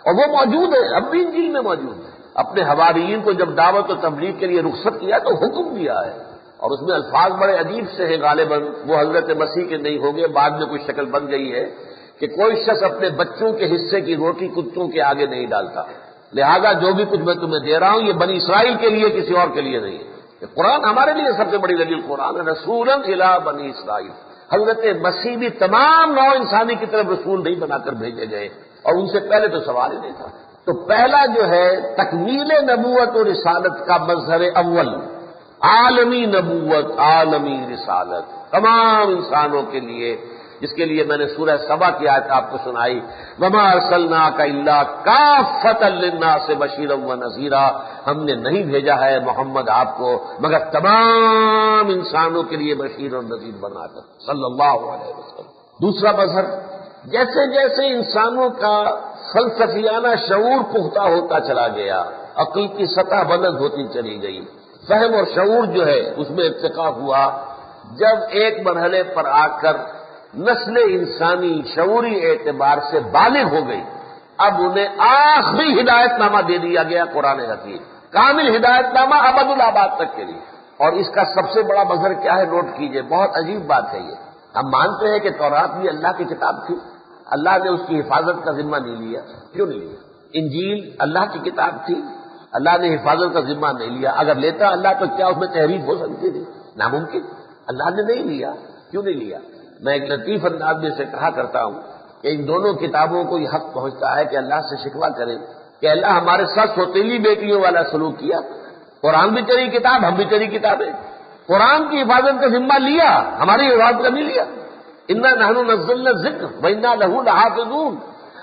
اور وہ موجود ہے، اب بھی انجیل میں موجود ہے. اپنے حواریین کو جب دعوت و تبلیغ کے لیے رخصت کیا تو حکم دیا ہے، اور اس میں الفاظ بڑے عجیب سے ہیں. غالباً وہ حضرت مسیح کے نہیں ہو گئے، بعد میں کوئی شکل بن گئی ہے کہ کوئی شخص اپنے بچوں کے حصے کی روٹی کتوں کے آگے نہیں ڈالتا. لہذا جو بھی کچھ میں تمہیں دے رہا ہوں یہ بنی اسرائیل کے لیے، کسی اور کے لیے نہیں ہے. قرآن ہمارے لیے سب سے بڑی دلیل قرآن ہے. رسولاً الی بنی اسرائیل. حضرت مسیح بھی تمام نوع انسانی کی طرف رسول نہیں بنا کر بھیجے گئے، اور ان سے پہلے تو سوال ہی نہیں تھا. تو پہلا جو ہے تکمیل نبوت و رسالت کا مظہر اول، عالمی نبوت، عالمی رسالت، تمام انسانوں کے لیے، جس کے لیے میں نے سورہ سبا کی آیت آپ کو سنائی، وما ارسلناک الا کافۃ للناس بشیرا ونذیرا. ہم نے نہیں بھیجا ہے محمد آپ کو مگر تمام انسانوں کے لیے بشیر اور نذیر بنا کر، صلی اللہ علیہ وسلم. دوسرا مظہر، جیسے جیسے انسانوں کا فلسفیانہ شعور پختہ ہوتا چلا گیا، عقل کی سطح بلند ہوتی چلی گئی، فہم اور شعور جو ہے اس میں ارتقا ہوا. جب ایک مرحلے پر آ کر نسل انسانی شعوری اعتبار سے بالغ ہو گئی، اب انہیں آخری ہدایت نامہ دے دیا گیا قرآن حکیم، کامل ہدایت نامہ ابد الآباد تک کے لیے. اور اس کا سب سے بڑا مظہر کیا ہے، نوٹ کیجئے، بہت عجیب بات ہے یہ. ہم مانتے ہیں کہ تورات بھی اللہ کی کتاب تھی، اللہ نے اس کی حفاظت کا ذمہ نہیں لیا. کیوں نہیں لیا؟ انجیل اللہ کی کتاب تھی، اللہ نے حفاظت کا ذمہ نہیں لیا. اگر لیتا اللہ تو کیا اس میں تحریف ہو سکتی تھی؟ ناممکن. اللہ نے نہیں لیا. کیوں نہیں لیا؟ میں ایک لطیف انداز میں سے کہا کرتا ہوں کہ ان دونوں کتابوں کو یہ حق پہنچتا ہے کہ اللہ سے شکوہ کریں کہ اللہ ہمارے ساتھ سوتیلی بیٹیوں والا سلوک کیا. قرآن بھی تیری کتاب، ہم بھی تیری کتابیں. قرآن کی حفاظت کا ذمہ لیا، ہماری حفاظت کا نہیں لیا۔ انا نحن نزلنا الذکر وانا لہ لحافظون،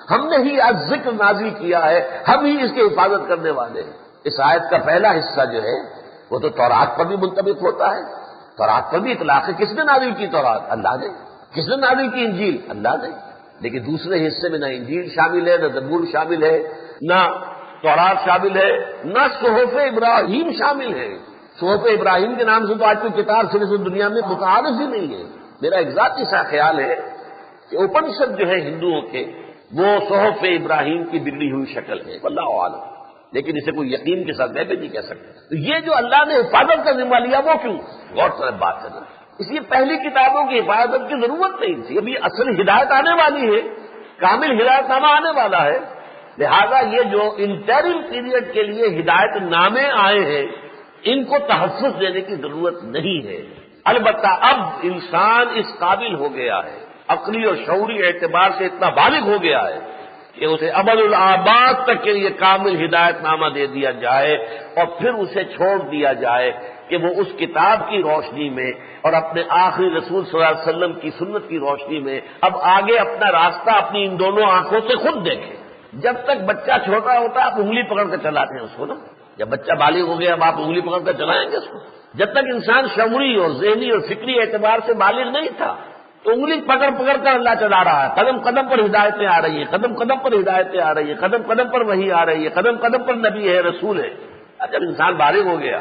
ہم نے ہی آج ذکر نازل کیا ہے، ہم ہی اس کی حفاظت کرنے والے ہیں۔ اس آیت کا پہلا حصہ جو ہے وہ تو تورات پر بھی منطبق ہوتا ہے، تورات پر بھی اطلاق ہے۔ کس نے نازل کی تورات؟ اللہ نے۔ کس نے نازل کی انجیل؟ اللہ نے۔ لیکن دوسرے حصے میں نہ انجیل شامل ہے، نہ زبور شامل ہے، نہ تورات شامل ہے، نہ صحف ابراہیم شامل ہے۔ صحف ابراہیم کے نام سے تو آج کوئی کتاب صرف دنیا میں متعارف ہی نہیں ہے۔ میرا ایک ذاتی سا خیال ہے کہ اپنشد جو ہے ہندوؤں کے، وہ صحف ابراہیم کی بگڑی ہوئی شکل ہے، واللہ اعلم، لیکن اسے کوئی یقین کے ساتھ بھی نہیں کہہ سکتے۔ تو یہ جو اللہ نے حفاظت کا ذمہ لیا وہ کیوں؟ غور سے بات ہے نا، اس لیے پہلی کتابوں کی حفاظت کی ضرورت نہیں تھی۔ ابھی اصل ہدایت آنے والی ہے، کامل ہدایت نامہ آنے والا ہے، لہذا یہ جو انٹرم پیریڈ کے لیے ہدایت نامے آئے ہیں ان کو تحفظ دینے کی ضرورت نہیں ہے۔ البتہ اب انسان اس قابل ہو گیا ہے، عقلی اور شعوری اعتبار سے اتنا بالغ ہو گیا ہے کہ اسے ابد الآباد تک کے لیے کامل ہدایت نامہ دے دیا جائے اور پھر اسے چھوڑ دیا جائے کہ وہ اس کتاب کی روشنی میں اور اپنے آخری رسول صلی اللہ علیہ وسلم کی سنت کی روشنی میں اب آگے اپنا راستہ اپنی ان دونوں آنکھوں سے خود دیکھے۔ جب تک بچہ چھوٹا ہوتا ہے آپ انگلی پکڑ کر چلاتے ہیں اس کو نا، جب بچہ بالغ ہو گیا اب آپ انگلی پکڑ کر چلائیں گے اس کو؟ جب تک انسان شعوری اور ذہنی اور فکری اعتبار سے بالغ نہیں تھا تو انگلی پکڑ پکڑ کر اللہ چلا رہا ہے، قدم قدم پر ہدایتیں آ رہی ہیں، قدم قدم پر ہدایتیں آ رہی ہیں، قدم قدم پر وحی آ رہی ہے، قدم قدم پر نبی ہے، رسول ہے۔ جب انسان بالغ ہو گیا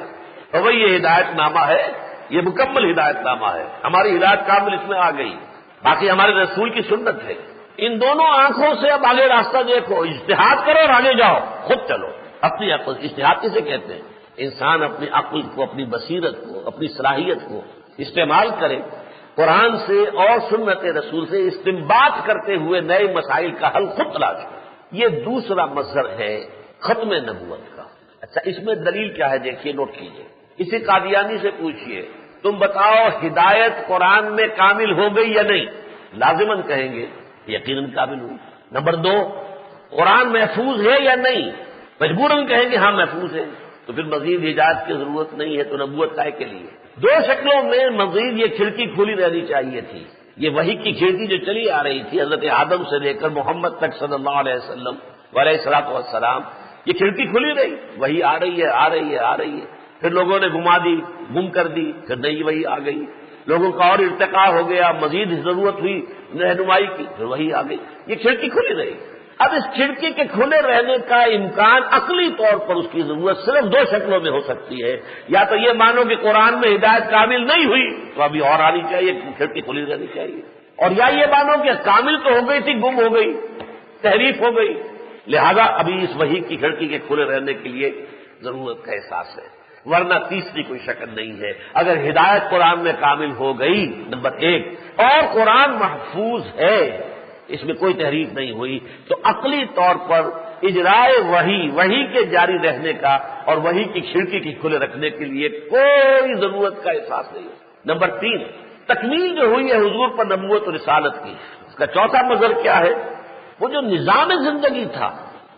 تو وہی یہ ہدایت نامہ ہے، یہ مکمل ہدایت نامہ ہے، ہماری ہدایت کامل اس میں آ گئی، باقی ہمارے رسول کی سنت ہے۔ ان دونوں آنکھوں سے اب آگے راستہ دیکھو، اجتہاد کرو اور آگے جاؤ، خود چلو اپنی عقل۔ اجتہاد کسے کہتے ہیں؟ انسان اپنی عقل کو، اپنی بصیرت کو، اپنی صلاحیت کو استعمال کرے، قرآن سے اور سنت رسول سے استنباط کرتے ہوئے نئے مسائل کا حل خود تلاش کرے۔ یہ دوسرا مظہر ہے ختم نبوت کا۔ اچھا اس میں دلیل کیا ہے دیکھیے، نوٹ کیجیے۔ اسی قادیانی سے پوچھئے تم بتاؤ ہدایت قرآن میں کامل ہو گئی یا نہیں؟ لازماً کہیں گے یقیناً کامل ہوئی۔ نمبر 2، قرآن محفوظ ہے یا نہیں؟ مجبوراً کہیں گے ہاں محفوظ ہے، تو پھر مزید ہدایت کی ضرورت نہیں ہے، تو نبوت کائے کے لیے؟ دو شکلوں میں مزید یہ کھڑکی کھلی رہنی چاہیے تھی۔ یہ وحی کی کھڑکی جو چلی آ رہی تھی حضرت آدم سے لے کر محمد تک صلی اللہ علیہ وسلم علیہ الصلوۃ والسلام، یہ کھڑکی کھلی رہی، وحی آ رہی ہے، آ رہی ہے، آ رہی ہے۔ پھر لوگوں نے گما دی، گم کر دی، پھر نئی وحی آ گئی، لوگوں کا اور ارتقاء ہو گیا، مزید ضرورت ہوئی رہنمائی کی، پھر وحی آ گئی، یہ کھڑکی کھلی رہی۔ اب اس کھڑکی کے کھلے رہنے کا امکان عقلی طور پر اس کی ضرورت صرف دو شکلوں میں ہو سکتی ہے، یا تو یہ مانو کہ قرآن میں ہدایت کامل نہیں ہوئی تو ابھی اور آنی چاہیے، کھڑکی کھلی رہنی چاہیے، اور یا یہ مانو کہ کامل تو ہو گئی تھی، گم ہو گئی، تحریف ہو گئی، لہذا ابھی اس وحی کی کھڑکی کے کھلے رہنے کے لیے ضرورت کا احساس ہے۔ ورنہ تیسری کوئی شکل نہیں ہے۔ اگر ہدایت قرآن میں کامل ہو گئی نمبر 1 اور قرآن محفوظ ہے، اس میں کوئی تحریف نہیں ہوئی، تو عقلی طور پر اجرائے وحی کے جاری رہنے کا اور وحی کی کھڑکی کی کھلے رکھنے کے لیے کوئی ضرورت کا احساس نہیں ہے۔ نمبر 3، تکمیل جو ہوئی ہے حضور پر نبوت و رسالت کی، اس کا چوتھا مظہر کیا ہے؟ وہ جو نظام زندگی تھا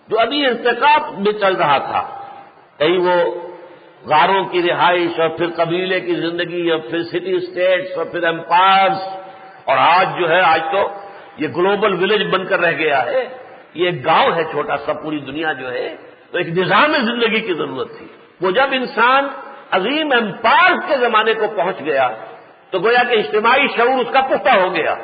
جو ابھی ارتقاء میں چل رہا تھا، کہیں وہ غاروں کی رہائش اور پھر قبیلے کی زندگی اور پھر سٹی اسٹیٹس اور پھر امپائرز، اور آج جو ہے آج تو یہ گلوبل ولیج بن کر رہ گیا ہے، یہ ایک گاؤں ہے چھوٹا سا، پوری دنیا جو ہے، تو ایک نظام زندگی کی ضرورت تھی۔ وہ جب انسان عظیم امپائر کے زمانے کو پہنچ گیا تو گویا کہ اجتماعی شعور اس کا پختہ ہو گیا،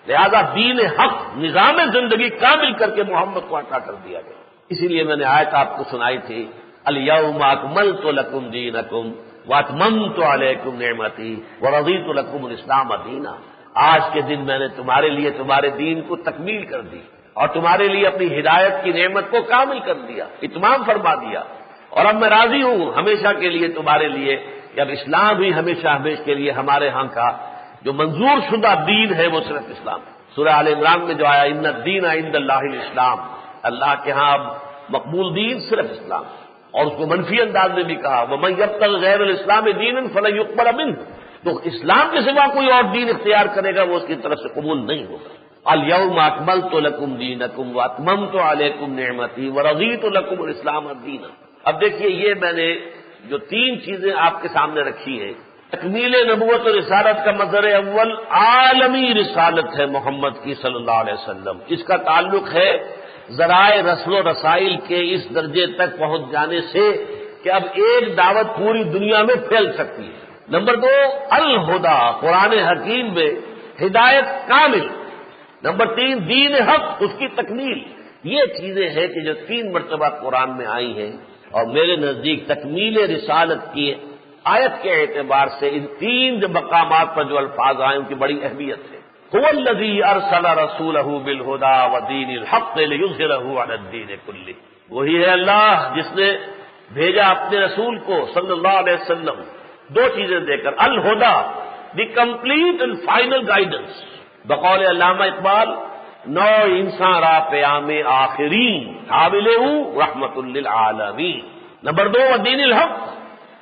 لہذا دین حق نظام زندگی کامل کر کے محمد کو عطا کر دیا گیا۔ اسی لیے میں نے آیت آپ کو سنائی تھی، الیوم اکملت لکم دینکم واتممت علیکم نعمتی ورضیت لکم الاسلام دینا۔ آج کے دن میں نے تمہارے لیے تمہارے دین کو تکمیل کر دی اور تمہارے لیے اپنی ہدایت کی نعمت کو کامل کر دیا، اتمام فرما دیا، اور اب میں راضی ہوں ہمیشہ کے لیے تمہارے لیے کہ اب اسلام ہی ہمیشہ کے لیے ہمارے ہاں کا جو منظور شدہ دین ہے وہ صرف اسلام ہے۔ سورہ آل عمران میں جو آیا ان الدین عند اللہ الاسلام، اللہ کے ہاں اب مقبول دین صرف اسلام، اور اس کو منفی انداز میں بھی کہا وَمَن يَبْتَغِ غَيْرَ الْإِسْلَامِ دِينًا فَلَن يُقْبَلَ مِنْهُ، تو اسلام کے سوا کوئی اور دین اختیار کرے گا وہ اس کی طرف سے قبول نہیں ہوگا۔ اليوم اکملت لکم دینکم واتممت علیکم نعمتی ورضیت لکم الاسلام دینا۔ اب دیکھیے یہ میں نے جو 3 چیزیں آپ کے سامنے رکھی ہیں، تکمیل نبوت و رسالت کا مظہر اول عالمی رسالت ہے محمد کی صلی اللہ علیہ وسلم. اس کا تعلق ہے ذرائع رسل و رسائل کے اس درجے تک پہنچ جانے سے کہ اب ایک دعوت پوری دنیا میں پھیل سکتی ہے. نمبر 2 الہدا، قرآن حکیم میں ہدایت کامل. نمبر 3 دین حق، اس کی تکمیل. یہ چیزیں ہیں کہ جو 3 مرتبہ قرآن میں آئی ہیں، اور میرے نزدیک تکمیل رسالت کی آیت کے اعتبار سے ان 3 جو مقامات پر جو الفاظ آئے ان کی بڑی اہمیت ہے. هو الذی ارسل رسولہ بالہدی ودین الحق لیظہرہ علی الدین کلہ. وہی ہے اللہ جس نے بھیجا اپنے رسول کو صلی اللہ علیہ وسلم 2 چیزیں دے کر. Alhuda, the complete and final guidance. بقول علامہ اقبال، نو انسان را پیام آخرین حاملہ رحمت للعالمین. نمبر 2 ودین الحق،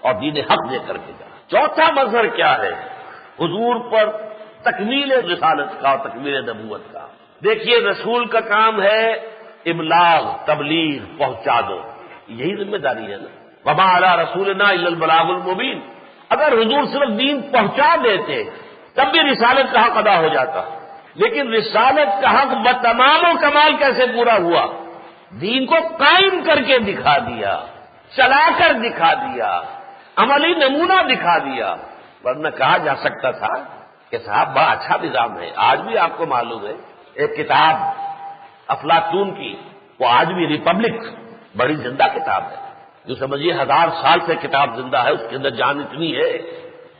اور دین حق دے کر کے جا. چوتھا مظہر کیا ہے حضور پر تکمیل رسالت کا اور تکمیل نبوت کا؟ دیکھیے رسول کا کام ہے ابلاغ، تبلیغ، پہنچا دو. یہی ذمہ داری ہے نا. وما علی رسولنا الا البلاغ المبین. اگر حضور صرف دین پہنچا دیتے تب بھی رسالت کا حق ادا ہو جاتا. لیکن رسالت کا حق بتمام و کمال کیسے پورا ہوا؟ دین کو قائم کر کے دکھا دیا، چلا کر دکھا دیا، عملی نمونہ دکھا دیا. ورنہ کہا جا سکتا تھا کہ صاحب بڑا اچھا نظام ہے. آج بھی آپ کو معلوم ہے ایک کتاب افلاطون کی، وہ آج بھی ریپبلک بڑی زندہ کتاب ہے. جو سمجھیے 1000 سال سے کتاب زندہ ہے، اس کے اندر جان اتنی ہے.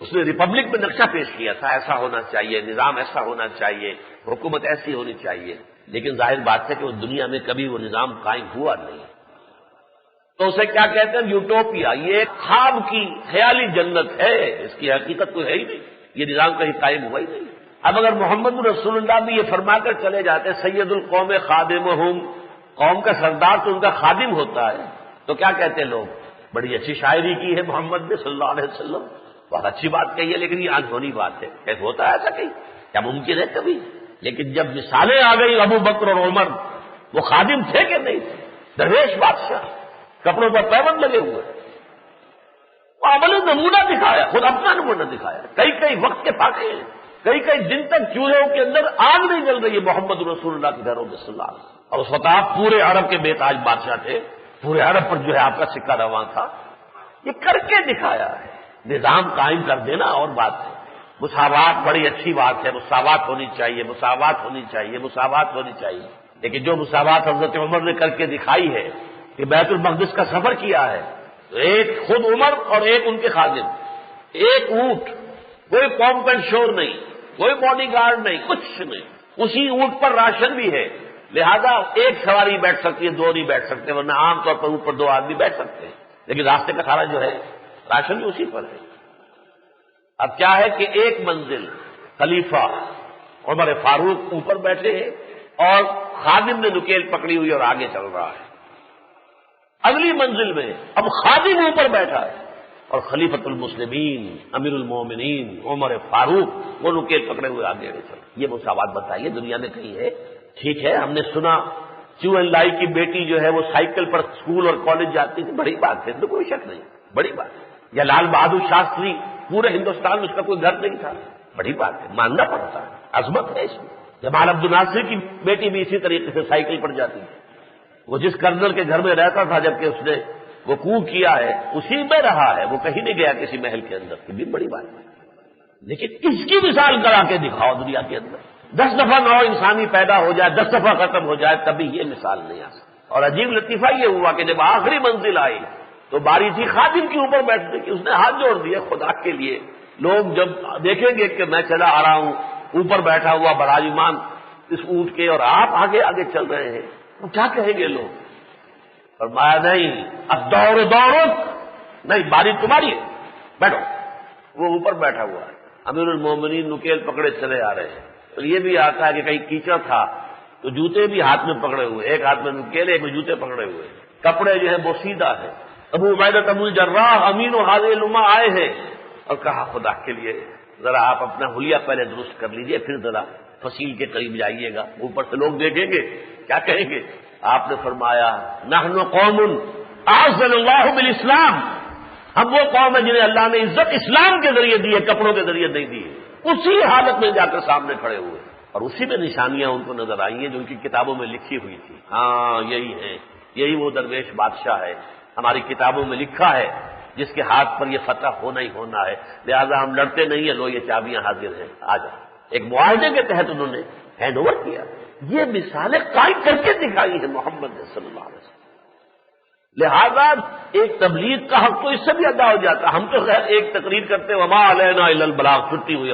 اس نے ریپبلک میں نقشہ پیش کیا تھا، ایسا ہونا چاہیے، نظام ایسا ہونا چاہیے، حکومت ایسی ہونی چاہیے. لیکن ظاہر بات ہے کہ وہ دنیا میں کبھی وہ نظام قائم ہوا نہیں. تو اسے کیا کہتے ہیں؟ یوٹوپیا. یہ ایک خواب کی خیالی جنت ہے، اس کی حقیقت تو ہے ہی نہیں. یہ نظام کہیں قائم ہوا ہی نہیں. اب اگر محمد رسول اللہ بھی یہ فرما کر چلے جاتے سید القوم خادمہم، قوم کا سردار تو ان کا خادم ہوتا ہے، تو کیا کہتے لوگ؟ بڑی اچھی شاعری کی ہے محمد نے صلی اللہ علیہ وسلم، بہت اچھی بات کہی ہے. لیکن یہ انہونی بات ہے. کیسے ہوتا ہے ایسا کہیں؟ کیا ممکن ہے کبھی؟ لیکن جب مثالیں آ گئی ابو بکر اور عمر، وہ خادم تھے کہ نہیں تھے؟ درویش بادشاہ، کپڑوں پر پیبند لگے ہوئے. وہ عملی نمونہ دکھایا، خود اپنا نمونہ دکھایا. کئی وقت کے فاقے ہیں، کئی دن تک چولہوں کے اندر آگ نہیں جل رہی ہے محمد رسول اللہ کے گھروں میں صلی اللہ علیہ وسلم. اور اس وقت آپ پورے عرب کے بے تاج بادشاہ تھے، پورے عرب پر جو ہے آپ کا سکہ رواں تھا. یہ کر کے دکھایا ہے. نظام قائم کر دینا اور بات ہے. مساوات بڑی اچھی بات ہے، مساوات ہونی چاہیے، مساوات ہونی چاہیے، مساوات ہونی چاہیے. لیکن جو مساوات حضرت عمر نے کر کے دکھائی ہے کہ بیت المقدس کا سفر کیا ہے، تو ایک خود عمر اور ایک ان کے خادم، ایک اونٹ، کوئی پومپ شور نہیں، کوئی باڈی گارڈ نہیں، کچھ نہیں. اسی اونٹ پر راشن بھی ہے، لہذا ایک سواری بیٹھ سکتی ہے، 2 نہیں بیٹھ سکتے. ورنہ عام طور پر اوپر 2 آدمی بیٹھ سکتے ہیں، لیکن راستے کا سارا جو ہے راشن بھی اسی پر ہے. اب کیا ہے کہ ایک منزل خلیفہ عمر فاروق اوپر بیٹھے ہیں اور خادم نے نکیل پکڑی ہوئی اور آگے چل رہا ہے. اگلی منزل میں اب خادم اوپر بیٹھا ہے اور خلیفۃ المسلمین امیر المومنین عمر فاروق وہ نکیل پکڑے ہوئے آگے چل. یہ مساوات بتائیے دنیا میں کہیں ہے؟ ٹھیک ہے، ہم نے سنا چو این لائی کی بیٹی جو ہے وہ سائیکل پر اسکول اور کالج جاتی تھی، بڑی بات ہے، تو کوئی شک نہیں، بڑی بات ہے. یا لال بہادر شاستری، پورے ہندوستان میں اس کا کوئی گھر نہیں تھا، بڑی بات ہے، ماننا پڑتا ہے، عظمت ہے اس میں. جمال عبد الناصر کی بیٹی بھی اسی طریقے سے سائیکل پر جاتی تھی. وہ جس کرنل کے گھر میں رہتا تھا جبکہ اس نے وہ کو کیا ہے اسی میں رہا ہے، وہ کہیں نہیں گیا کسی محل کے اندر. یہ بھی بڑی بات ہے. لیکن اس کی مثال کرا کے دکھاؤ دنیا کے اندر. 10 دفعہ نو انسانی پیدا ہو جائے، 10 دفعہ ختم ہو جائے، تبھی یہ مثال نہیں آ سکتی. اور عجیب لطیفہ یہ ہوا کہ جب آخری منزل آئی تو باری تھی خادم کے اوپر بیٹھنے کی. اس نے ہاتھ جوڑ دیے خدا کے لیے. لوگ جب دیکھیں گے کہ میں چلا آ رہا ہوں اوپر بیٹھا ہوا براجمان اس اونٹ کے اور آپ آگے آگے چل رہے ہیں، تو کیا کہیں گے لوگ؟ فرمایا نہیں، اب دوڑو نہیں، باری تمہاری ہے، بیٹھو. وہ اوپر بیٹھا ہوا ہے، امیر المومنین نکیل پکڑے چلے آ رہے ہیں. اور یہ بھی آتا ہے کہ کہیں کیچڑ تھا تو جوتے بھی ہاتھ میں پکڑے ہوئے، ایک ہاتھ میں نکیل ایک میں جوتے پکڑے ہوئے، کپڑے جو ہے وہ سیدھا ہے. ابو عبیدہ ابو الجراح امین و حاضر الامہ آئے ہیں اور کہا خدا کے لیے ذرا آپ اپنا حلیہ پہلے درست کر لیجئے، پھر ذرا فصیل کے قریب جائیے گا. اوپر سے لوگ دیکھیں گے کیا کہیں گے. آپ نے فرمایا نحن قوم اعزنا اللہ بالاسلام، ہم وہ قوم ہے جنہیں اللہ نے عزت اسلام کے ذریعے دی ہے، کپڑوں کے ذریعے نہیں دی ہے۔ اسی حالت میں جا کر سامنے کھڑے ہوئے اور اسی میں نشانیاں ان کو نظر آئی ہیں جو ان کی کتابوں میں لکھی ہوئی تھی۔ ہاں یہی ہے، یہی وہ درویش بادشاہ ہے، ہماری کتابوں میں لکھا ہے جس کے ہاتھ پر یہ فتح ہونا ہی ہونا ہے، لہذا ہم لڑتے نہیں ہیں، لو یہ چابیاں حاضر ہیں، آ جاؤ۔ ایک معاہدے کے تحت انہوں نے ہینڈ اوور کیا۔ یہ مثالیں قائم کر کے دکھائی ہے محمد صلی اللہ علیہ وسلم۔ لہذا ایک تبلیغ کا حق تو اس سے بھی ادا ہو جاتا۔ ہم تو خیر ایک تقریر کرتے وما علینا الا البلاغ، چھٹی ہوئی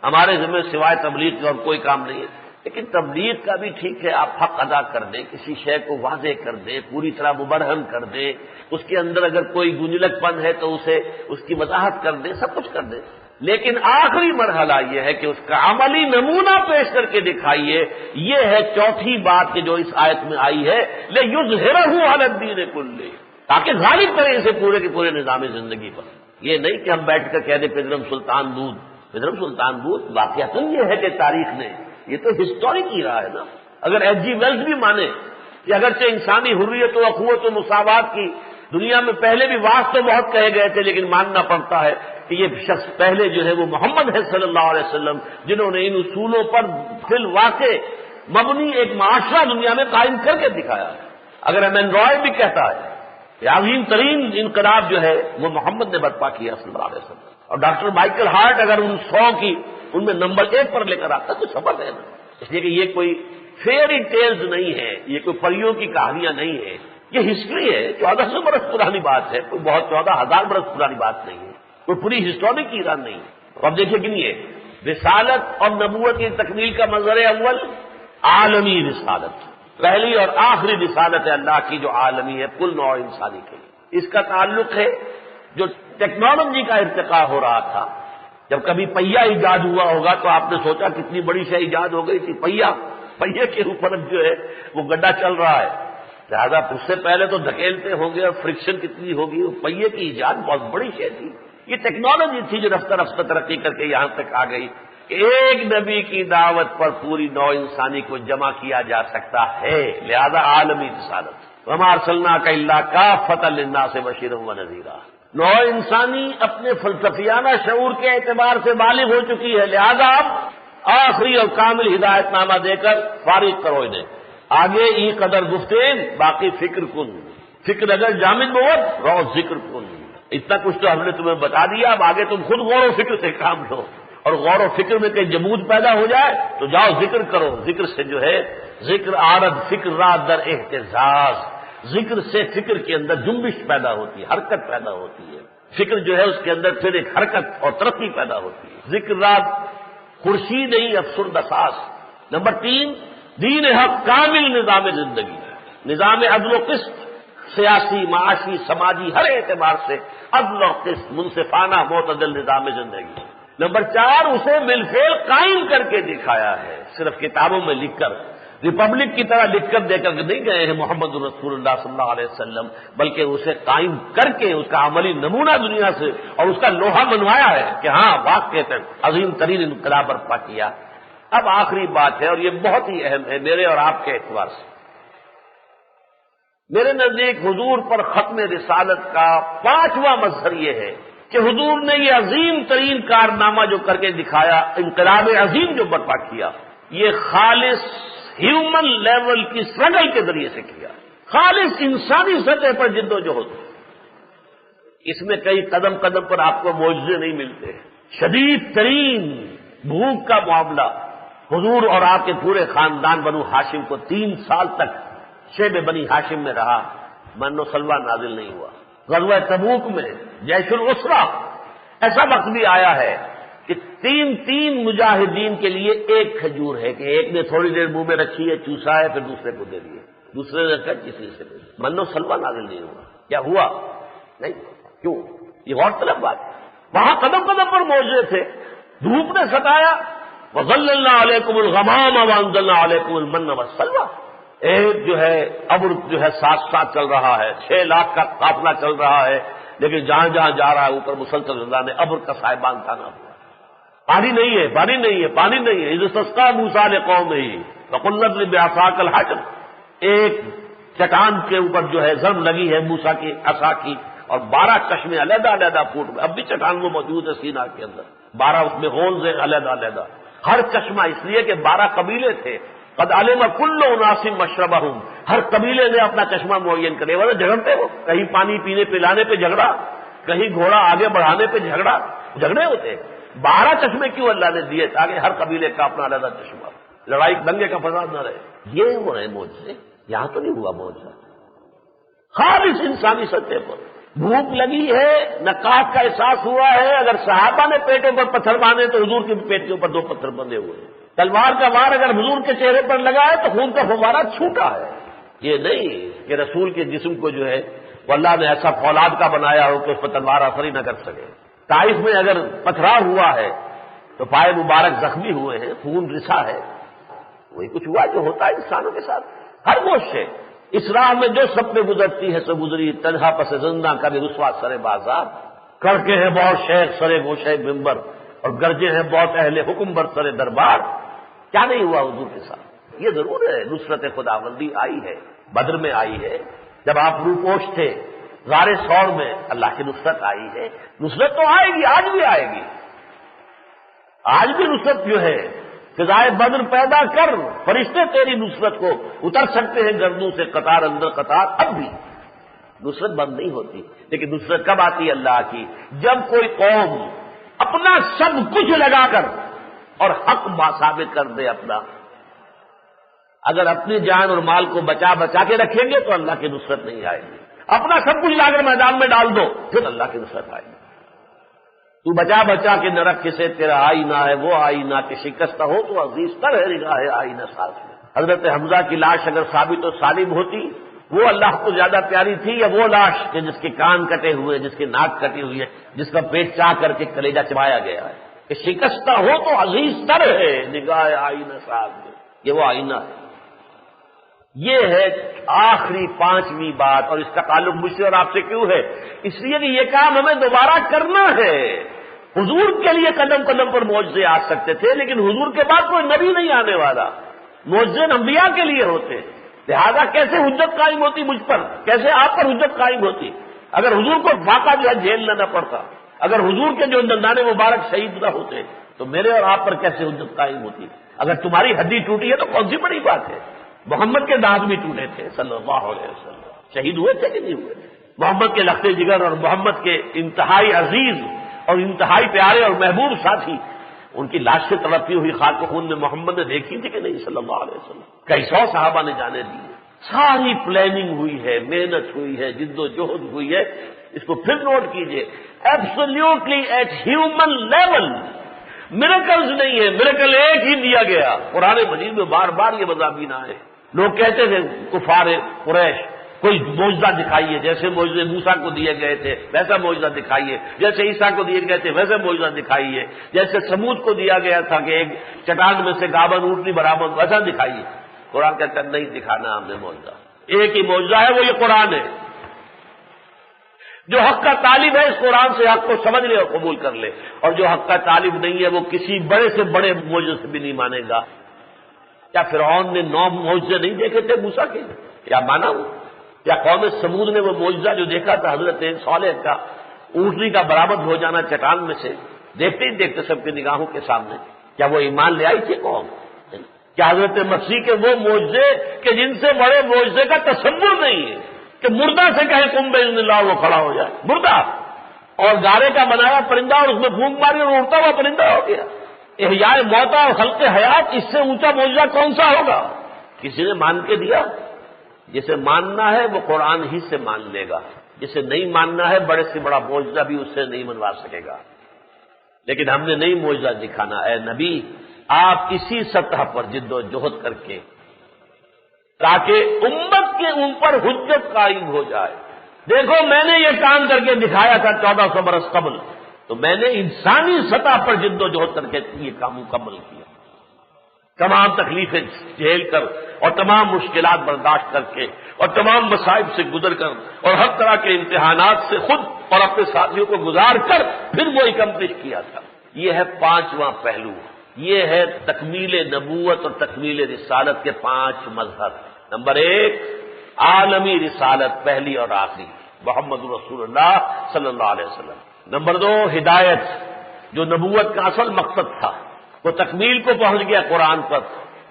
ہمارے ذمہ سوائے تبلیغ کا اور کوئی کام نہیں ہے، لیکن تبلیغ کا بھی ٹھیک ہے، آپ حق ادا کر دیں، کسی شے کو واضح کر دیں، پوری طرح مبرہن کر دیں، اس کے اندر اگر کوئی گنجلک پن ہے تو اس کی وضاحت کر دیں، سب کچھ کر دیں، لیکن آخری مرحلہ یہ ہے کہ اس کا عملی نمونہ پیش کر کے دکھائیے۔ یہ ہے چوتھی بات کہ جو اس آیت میں آئی ہے، لِیُظْہِرَهُ عَلَى الدِّینِ كُلِّهِ، تاکہ غالب کریں اسے پورے کے پورے نظام زندگی پر۔ یہ نہیں کہ ہم بیٹھ کر کہہ دیں پدرم سلطان بود، واقعہ تو یہ ہے کہ تاریخ نے، یہ تو ہسٹورک ہی رہا ہے نا۔ اگر ایچ جی ویلز بھی مانے کہ اگرچہ انسانی حریت و اخوت و مساوات کی دنیا میں پہلے بھی واس تو بہت کہے گئے تھے، لیکن ماننا پڑتا ہے کہ یہ شخص پہلے جو ہے وہ محمد ہے صلی اللہ علیہ وسلم، جنہوں نے ان اصولوں پر فی الواقع مبنی ایک معاشرہ دنیا میں قائم کر کے دکھایا ہے۔ اگر ایم این رائے بھی کہتا ہے کہ عظیم ترین انقلاب جو ہے وہ محمد نے برپا کیا صلی اللہ علیہ وسلم، اور ڈاکٹر مائیکل ہارٹ اگر ان 100 کی ان میں نمبر 1 پر لے کر آتا تو سبب ہے نا۔ اس لیے کہ یہ کوئی فیئری ٹیلز نہیں ہے، یہ کوئی پریوں کی کہانیاں نہیں ہے، یہ ہسٹری ہے، 1400 برس پرانی بات ہے، کوئی بہت 14,000 برس پرانی بات نہیں ہے، کوئی پوری ہسٹورک ایران نہیں ہے۔ اب دیکھیے گنیے، رسالت اور نبوت کی تکمیل کا منظر اول عالمی رسالت، پہلی اور آخری رسالت ہے اللہ کی جو عالمی ہے، کل نوع انسانی کے لیے۔ اس کا تعلق ہے جو ٹیکنالوجی کا ارتقاء ہو رہا تھا، جب کبھی پہیا ایجاد ہوا ہوگا تو آپ نے سوچا کتنی بڑی شے ایجاد ہو گئی تھی، پہیے کے اوپر جو ہے وہ گڈھا چل رہا ہے، لہٰذا اس سے پہلے تو دھکیلتے ہوں گے اور فرکشن کتنی ہوگی، وہ پہیے کی ایجاد بہت بڑی شے تھی۔ یہ ٹیکنالوجی تھی جو رفتہ رفتہ ترقی کر کے یہاں تک آ گئی کہ ایک نبی کی دعوت پر پوری نوع انسانی کو جمع کیا جا سکتا ہے، لہذا عالمی رسالت۔ وما ارسلناک الا کافۃ للناس بشیرا ونذیرا، نوع انسانی اپنے فلسفیانہ شعور کے اعتبار سے بالغ ہو چکی ہے، لہذا اب آخری اور کامل ہدایت نامہ دے کر فارغ کرو انہیں۔ آگے ای قدر گفتین باقی فکر کن، فکر اگر جامد بود رو ذکر کن، اتنا کچھ تو ہم نے تمہیں بتا دیا، اب آگے تم خود غور و فکر سے کام لو، اور غور و فکر میں کہیں جمود پیدا ہو جائے تو جاؤ ذکر کرو۔ ذکر سے جو ہے ذکر عارض فکر را در اہتزاز، ذکر سے فکر کے اندر جنبش پیدا ہوتی ہے، حرکت پیدا ہوتی ہے، فکر جو ہے اس کے اندر پھر ایک حرکت اور ترقی پیدا ہوتی ہے۔ ذکر رات خورشید نہیں افسردہ ساز۔ نمبر 3، دین حق کامل نظام زندگی، نظام عدل و قسط، سیاسی، معاشی، سماجی، ہر اعتبار سے عدل و قسط، منصفانہ معتدل نظام زندگی۔ نمبر 4، اسے بالفعل قائم کر کے دکھایا ہے، صرف کتابوں میں لکھ کر، ریپبلک کی طرح لکھ کر دے کر نہیں گئے ہیں محمد رسول اللہ صلی اللہ علیہ وسلم، بلکہ اسے قائم کر کے اس کا عملی نمونہ دنیا سے اور اس کا لوہا منوایا ہے کہ ہاں واقع عظیم ترین انقلاب برپا کیا۔ اب آخری بات ہے اور یہ بہت ہی اہم ہے میرے اور آپ کے اعتبار سے، میرے نزدیک حضور پر ختم رسالت کا 5واں مظہر یہ ہے کہ حضور نے یہ عظیم ترین کارنامہ جو کر کے دکھایا، انقلاب عظیم جو برپا کیا، یہ خالص ہیومن لیول کی اسٹرگل کے ذریعے سے کیا، خالص انسانی سطح پر جد و جہد۔ اس میں کئی قدم قدم پر آپ کو معجزے نہیں ملتے، شدید ترین بھوک کا معاملہ حضور اور آپ کے پورے خاندان بنو ہاشم کو 3 سال تک شیب بنی ہاشم میں رہا، من و سلوہ نازل نہیں ہوا۔ غزوہ تبوک میں جیش العسرہ ایسا وقت بھی آیا ہے کہ 3 مجاہدین کے لیے ایک کھجور ہے کہ ایک نے تھوڑی دیر منہ میں رکھی ہے، چوسا ہے، پھر دوسرے کو دے دیے، دوسرے نے کہا کسی سے نہیں، من و سلوہ نازل نہیں ہوا۔ کیا ہوا؟ نہیں، کیوں؟ یہ غور طلب بات ہے، وہاں قدم قدم پر معجزے تھے، دھوپ نے ستایا، وَظَلَّلْنَا عَلَيْكُمُ الْغَمَامَ وَأَنزَلْنَا عَلَيْكُمُ الْمَنَّ وَالسَّلْوَىٰ، ایک جو ہے ابر جو ہے ساتھ ساتھ چل رہا ہے، 6 لاکھ کا قافلہ چل رہا ہے، لیکن جہاں جہاں جا رہا ہے اوپر مسلسل اللہ نے ابر کا سائبان تانا ہوا، پانی نہیں ہے، پانی نہیں ہے، پانی نہیں ہے۔ اِذِ اسْتَسْقَىٰ مُوسَىٰ لِقَوْمِهِ فَقُلْنَا اضْرِب بِعَصَاكَ الْحَجَرَ، ایک چٹان کے اوپر جو ہے ضرب لگی ہے موسیٰ کی عصا کی، اور 12 چشمے علیحدہ علیحدہ پھوٹ گئے. اب بھی چٹان وہ موجود ہے سینا کے اندر، 12 اس میں ہولز ہیں علیحدہ علیحدہ. ہر چشمہ اس لیے کہ 12 قبیلے تھے. قد علم کل اناس مشربہم، ہر قبیلے نے اپنا چشمہ معین کرے. وہ جھگڑتے ہو، کہیں پانی پینے پلانے پہ جھگڑا، کہیں گھوڑا آگے بڑھانے پہ جھگڑے ہوتے. 12 چشمے کیوں اللہ نے دیے؟ تاکہ ہر قبیلے کا اپنا علیحدہ چشمہ، لڑائی دنگے کا فساد نہ رہے. یہ وہ ہے معجزے. یہاں تو نہیں ہوا معجزہ. خالص انسانی سطح پر بھوک لگی ہے، نکاح کا احساس ہوا ہے. اگر صحابہ نے پیٹوں پر پتھر باندھے تو حضور کے پیٹ کے اوپر 2 پتھر بندھے ہوئے ہیں. تلوار کا وار اگر حضور کے چہرے پر لگا ہے تو خون کا فوارہ چھوٹا ہے. یہ نہیں کہ رسول کے جسم کو جو ہے وہ اللہ نے ایسا فولاد کا بنایا ہو کہ اس پر تلوار اثر ہی نہ کر سکے. طائف میں اگر پتھرا ہوا ہے تو پائے مبارک زخمی ہوئے ہیں، خون رسا ہے. وہی کچھ ہوا جو ہوتا ہے انسانوں کے ساتھ ہر گوشت سے. اس راہ میں جو سب پہ گزرتی ہے سو گزری، تنہا پس زندہ کبھی رسوا سر بازار. کڑکے ہیں بہت شیخ سرے گوشے ممبر، اور گرجے ہیں بہت اہل حکم بر سر دربار. کیا نہیں ہوا حضور کے ساتھ؟ یہ ضرور ہے نصرت خداوندی آئی ہے. بدر میں آئی ہے، جب آپ روپوش تھے غار ثور میں اللہ کی نصرت آئی ہے. نصرت تو آئے گی، آج بھی آئے گی. آج بھی نصرت جو ہے فضائے بدر پیدا کر، فرشتے تیری نصرت کو اتر سکتے ہیں گردوں سے قطار اندر قطار. اب بھی نصرت بند نہیں ہوتی. لیکن نصرت کب آتی ہے اللہ کی؟ جب کوئی قوم اپنا سب کچھ لگا کر اور حق ثابت کر دے اپنا. اگر اپنی جان اور مال کو بچا کے رکھیں گے تو اللہ کی نصرت نہیں آئے گی. اپنا سب کچھ لا کر میدان میں ڈال دو پھر اللہ کی نصرت آئے گی. تو بچا کے نہ رکھ کسے تیرا آئینہ ہے وہ آئینہ کہ شکستہ ہو تو عزیز تر ہے نگاہ آئینہ ساز میں. حضرت حمزہ کی لاش اگر ثابت و سالم ہوتی وہ اللہ کو زیادہ پیاری تھی یا وہ لاش کہ جس کے کان کٹے ہوئے، جس کی ناک کٹی ہوئی ہے، جس کا پیٹ چاہ کر کے کلیجہ چبایا گیا ہے کہ شکستہ ہو تو عزیز تر ہے نگاہ آئینہ ساز میں. یہ وہ آئینہ ہے. یہ ہے آخری 5ویں بات. اور اس کا تعلق مجھ سے اور آپ سے کیوں ہے؟ اس لیے کہ یہ کام ہمیں دوبارہ کرنا ہے. حضور کے لیے قدم قدم پر معجزے آ سکتے تھے، لیکن حضور کے بعد کوئی نبی نہیں آنے والا. معجزے انبیاء کے لیے ہوتے. لہذا کیسے حجت قائم ہوتی مجھ پر، کیسے آپ پر حجت قائم ہوتی؟ اگر حضور کو واقعہ جو ہے جھیلنا نہ پڑتا، اگر حضور کے جو دندان مبارک شہید نہ ہوتے تو میرے اور آپ پر کیسے حجت قائم ہوتی؟ اگر تمہاری ہڈی ٹوٹی ہے تو کون سی بڑی بات ہے؟ محمد کے دانت بھی ٹوٹے تھے صلی اللہ علیہ وسلم. شہید ہوئے تھے کہ نہیں ہوئے؟ محمد کے لخت جگر اور محمد کے انتہائی عزیز اور انتہائی پیارے اور محبوب ساتھی، ان کی لاش سے تڑپتی ہوئی خاک و خون میں محمد نے دیکھی تھی کہ نہیں صلی اللہ علیہ وسلم؟ کئی سو صحابہ نے جانے دی. ساری پلاننگ ہوئی ہے، محنت ہوئی ہے، جد و جہد ہوئی ہے. اس کو پھر نوٹ کیجئے، absolutely at human level. Miracles نہیں ہے، میریکل ایک ہی دیا گیا. قرآن مجید میں بار بار یہ مضامین آئے. لوگ کہتے تھے کفار قریش کوئی معجزہ دکھائیے، جیسے معجزے موسیٰ کو دیے گئے تھے ویسا معجزہ دکھائیے، جیسے عیسیٰ کو دیے گئے تھے ویسے معجزہ دکھائیے، جیسے سمود کو دیا گیا تھا کہ ایک چٹان میں سے گابن اونٹنی برآمد ویسا دکھائیے. قرآن کہتا نہیں دکھانا ہم نے معجزہ. ایک ہی معجزہ ہے، وہ یہ قرآن ہے. جو حق کا طالب ہے اس قرآن سے حق کو سمجھ لے اور قبول کر لے، اور جو حق کا طالب نہیں ہے وہ کسی بڑے سے بڑے معجزے سے بھی نہیں مانے گا. کیا فرعون نے 9 معجزے نہیں دیکھے تھے موسیٰ کے؟ کیا مانا وہ؟ کیا قوم سمود نے وہ معجزہ جو دیکھا تھا حضرت صالح کا اونٹنی کا برآمد ہو جانا چٹان میں سے، دیکھتے ہی دیکھتے سب کی نگاہوں کے سامنے، کیا وہ ایمان لے آئی تھی قوم؟ کیا حضرت مسیح کے وہ معجزے کہ جن سے بڑے معجزے کا تصور نہیں ہے کہ مردہ سے کہے قم باذن اللہ وہ کھڑا ہو جائے، مردہ اور گارے کا بنایا پرندہ اور اس میں پھونک ماری اور اڑتا ہوا پرندہ ہو گیا. احیاء موتا اور خلق حیات، اس سے اونچا معجزہ کون سا ہوگا؟ کسی نے مان کے دیا؟ جسے ماننا ہے وہ قرآن ہی سے مان لے گا، جسے نہیں ماننا ہے بڑے سے بڑا معجزہ بھی اس سے نہیں منوا سکے گا. لیکن ہم نے نہیں معجزہ دکھانا. اے نبی آپ اسی سطح پر جد و جہد کر کے تاکہ امت کے اوپر حجت قائم ہو جائے. دیکھو میں نے یہ کام کر کے دکھایا تھا 1400 برس قبل، تو میں نے انسانی سطح پر جد و جہد کر کے یہ کام مکمل کیا. تمام تکلیفیں جھیل کر اور تمام مشکلات برداشت کر کے اور تمام مصائب سے گزر کر اور ہر طرح کے امتحانات سے خود اور اپنے ساتھیوں کو گزار کر پھر وہ اکمپلش کیا تھا. یہ ہے 5واں پہلو. یہ ہے تکمیل نبوت اور تکمیل رسالت کے 5 مظہر. نمبر 1 عالمی رسالت، پہلی اور آخری. محمد رسول اللہ صلی اللہ علیہ وسلم۔ نمبر 2 ہدایت، جو نبوت کا اصل مقصد تھا وہ تکمیل کو پہنچ گیا قرآن پر،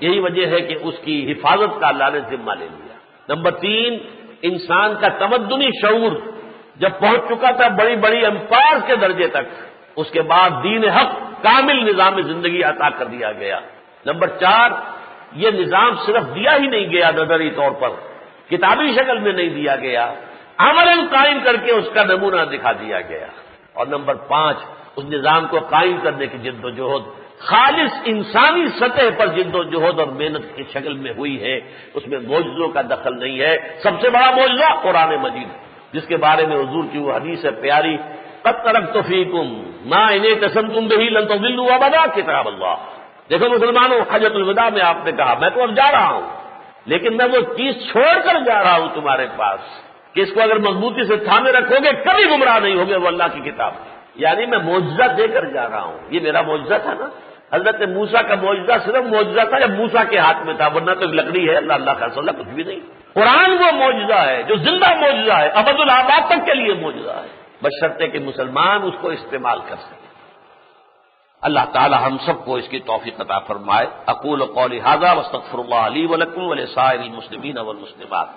یہی وجہ ہے کہ اس کی حفاظت کا اللہ نے ذمہ لے لیا۔ نمبر 3 انسان کا تمدنی شعور جب پہنچ چکا تھا بڑی بڑی امپائر کے درجے تک، اس کے بعد دین حق کامل نظام زندگی عطا کر دیا گیا۔ نمبر 4 یہ نظام صرف دیا ہی نہیں گیا نظری طور پر، کتابی شکل میں نہیں دیا گیا، عملاً قائم کر کے اس کا نمونہ دکھا دیا گیا۔ اور نمبر 5 اس نظام کو قائم کرنے کی جد و جہد خالص انسانی سطح پر جد و جہد اور محنت کی شکل میں ہوئی ہے، اس میں معجزوں کا دخل نہیں ہے۔ سب سے بڑا معجزہ قرآن مجید، جس کے بارے میں حضور کی وہ حدیث ہے پیاری، قد ترکت فیکم ما ان اعتصمتم بہ لن تضلوا ابدا کتاب اللہ۔ دیکھو مسلمانوں، حجۃ الوداع میں آپ نے کہا میں تو اب جا رہا ہوں، لیکن میں وہ چیز چھوڑ کر جا رہا ہوں تمہارے پاس کہ اس کو اگر مضبوطی سے تھامے رکھو گے کبھی گمراہ نہیں ہوگے، وہ اللہ کی کتاب، یعنی میں معجزہ دے کر جا رہا ہوں۔ یہ میرا معجزہ تھا نا، حضرت موسیٰ کا معجزہ صرف معجزہ تھا جب موسیٰ کے ہاتھ میں تھا، ورنہ تو ایک لکڑی ہے، اللہ کا رسول کچھ بھی نہیں۔ قرآن وہ معجزہ ہے جو زندہ معجزہ ہے، ابد الآباد تک کے لیے معجزہ ہے، بشرطے کہ مسلمان اس کو استعمال کر سکے۔ اللہ تعالی ہم سب کو اس کی توفیق عطا فرمائے۔ اقول قولی ھذا واستغفر اللہ لی ولکم ولسائر المسلمین والمسلمات۔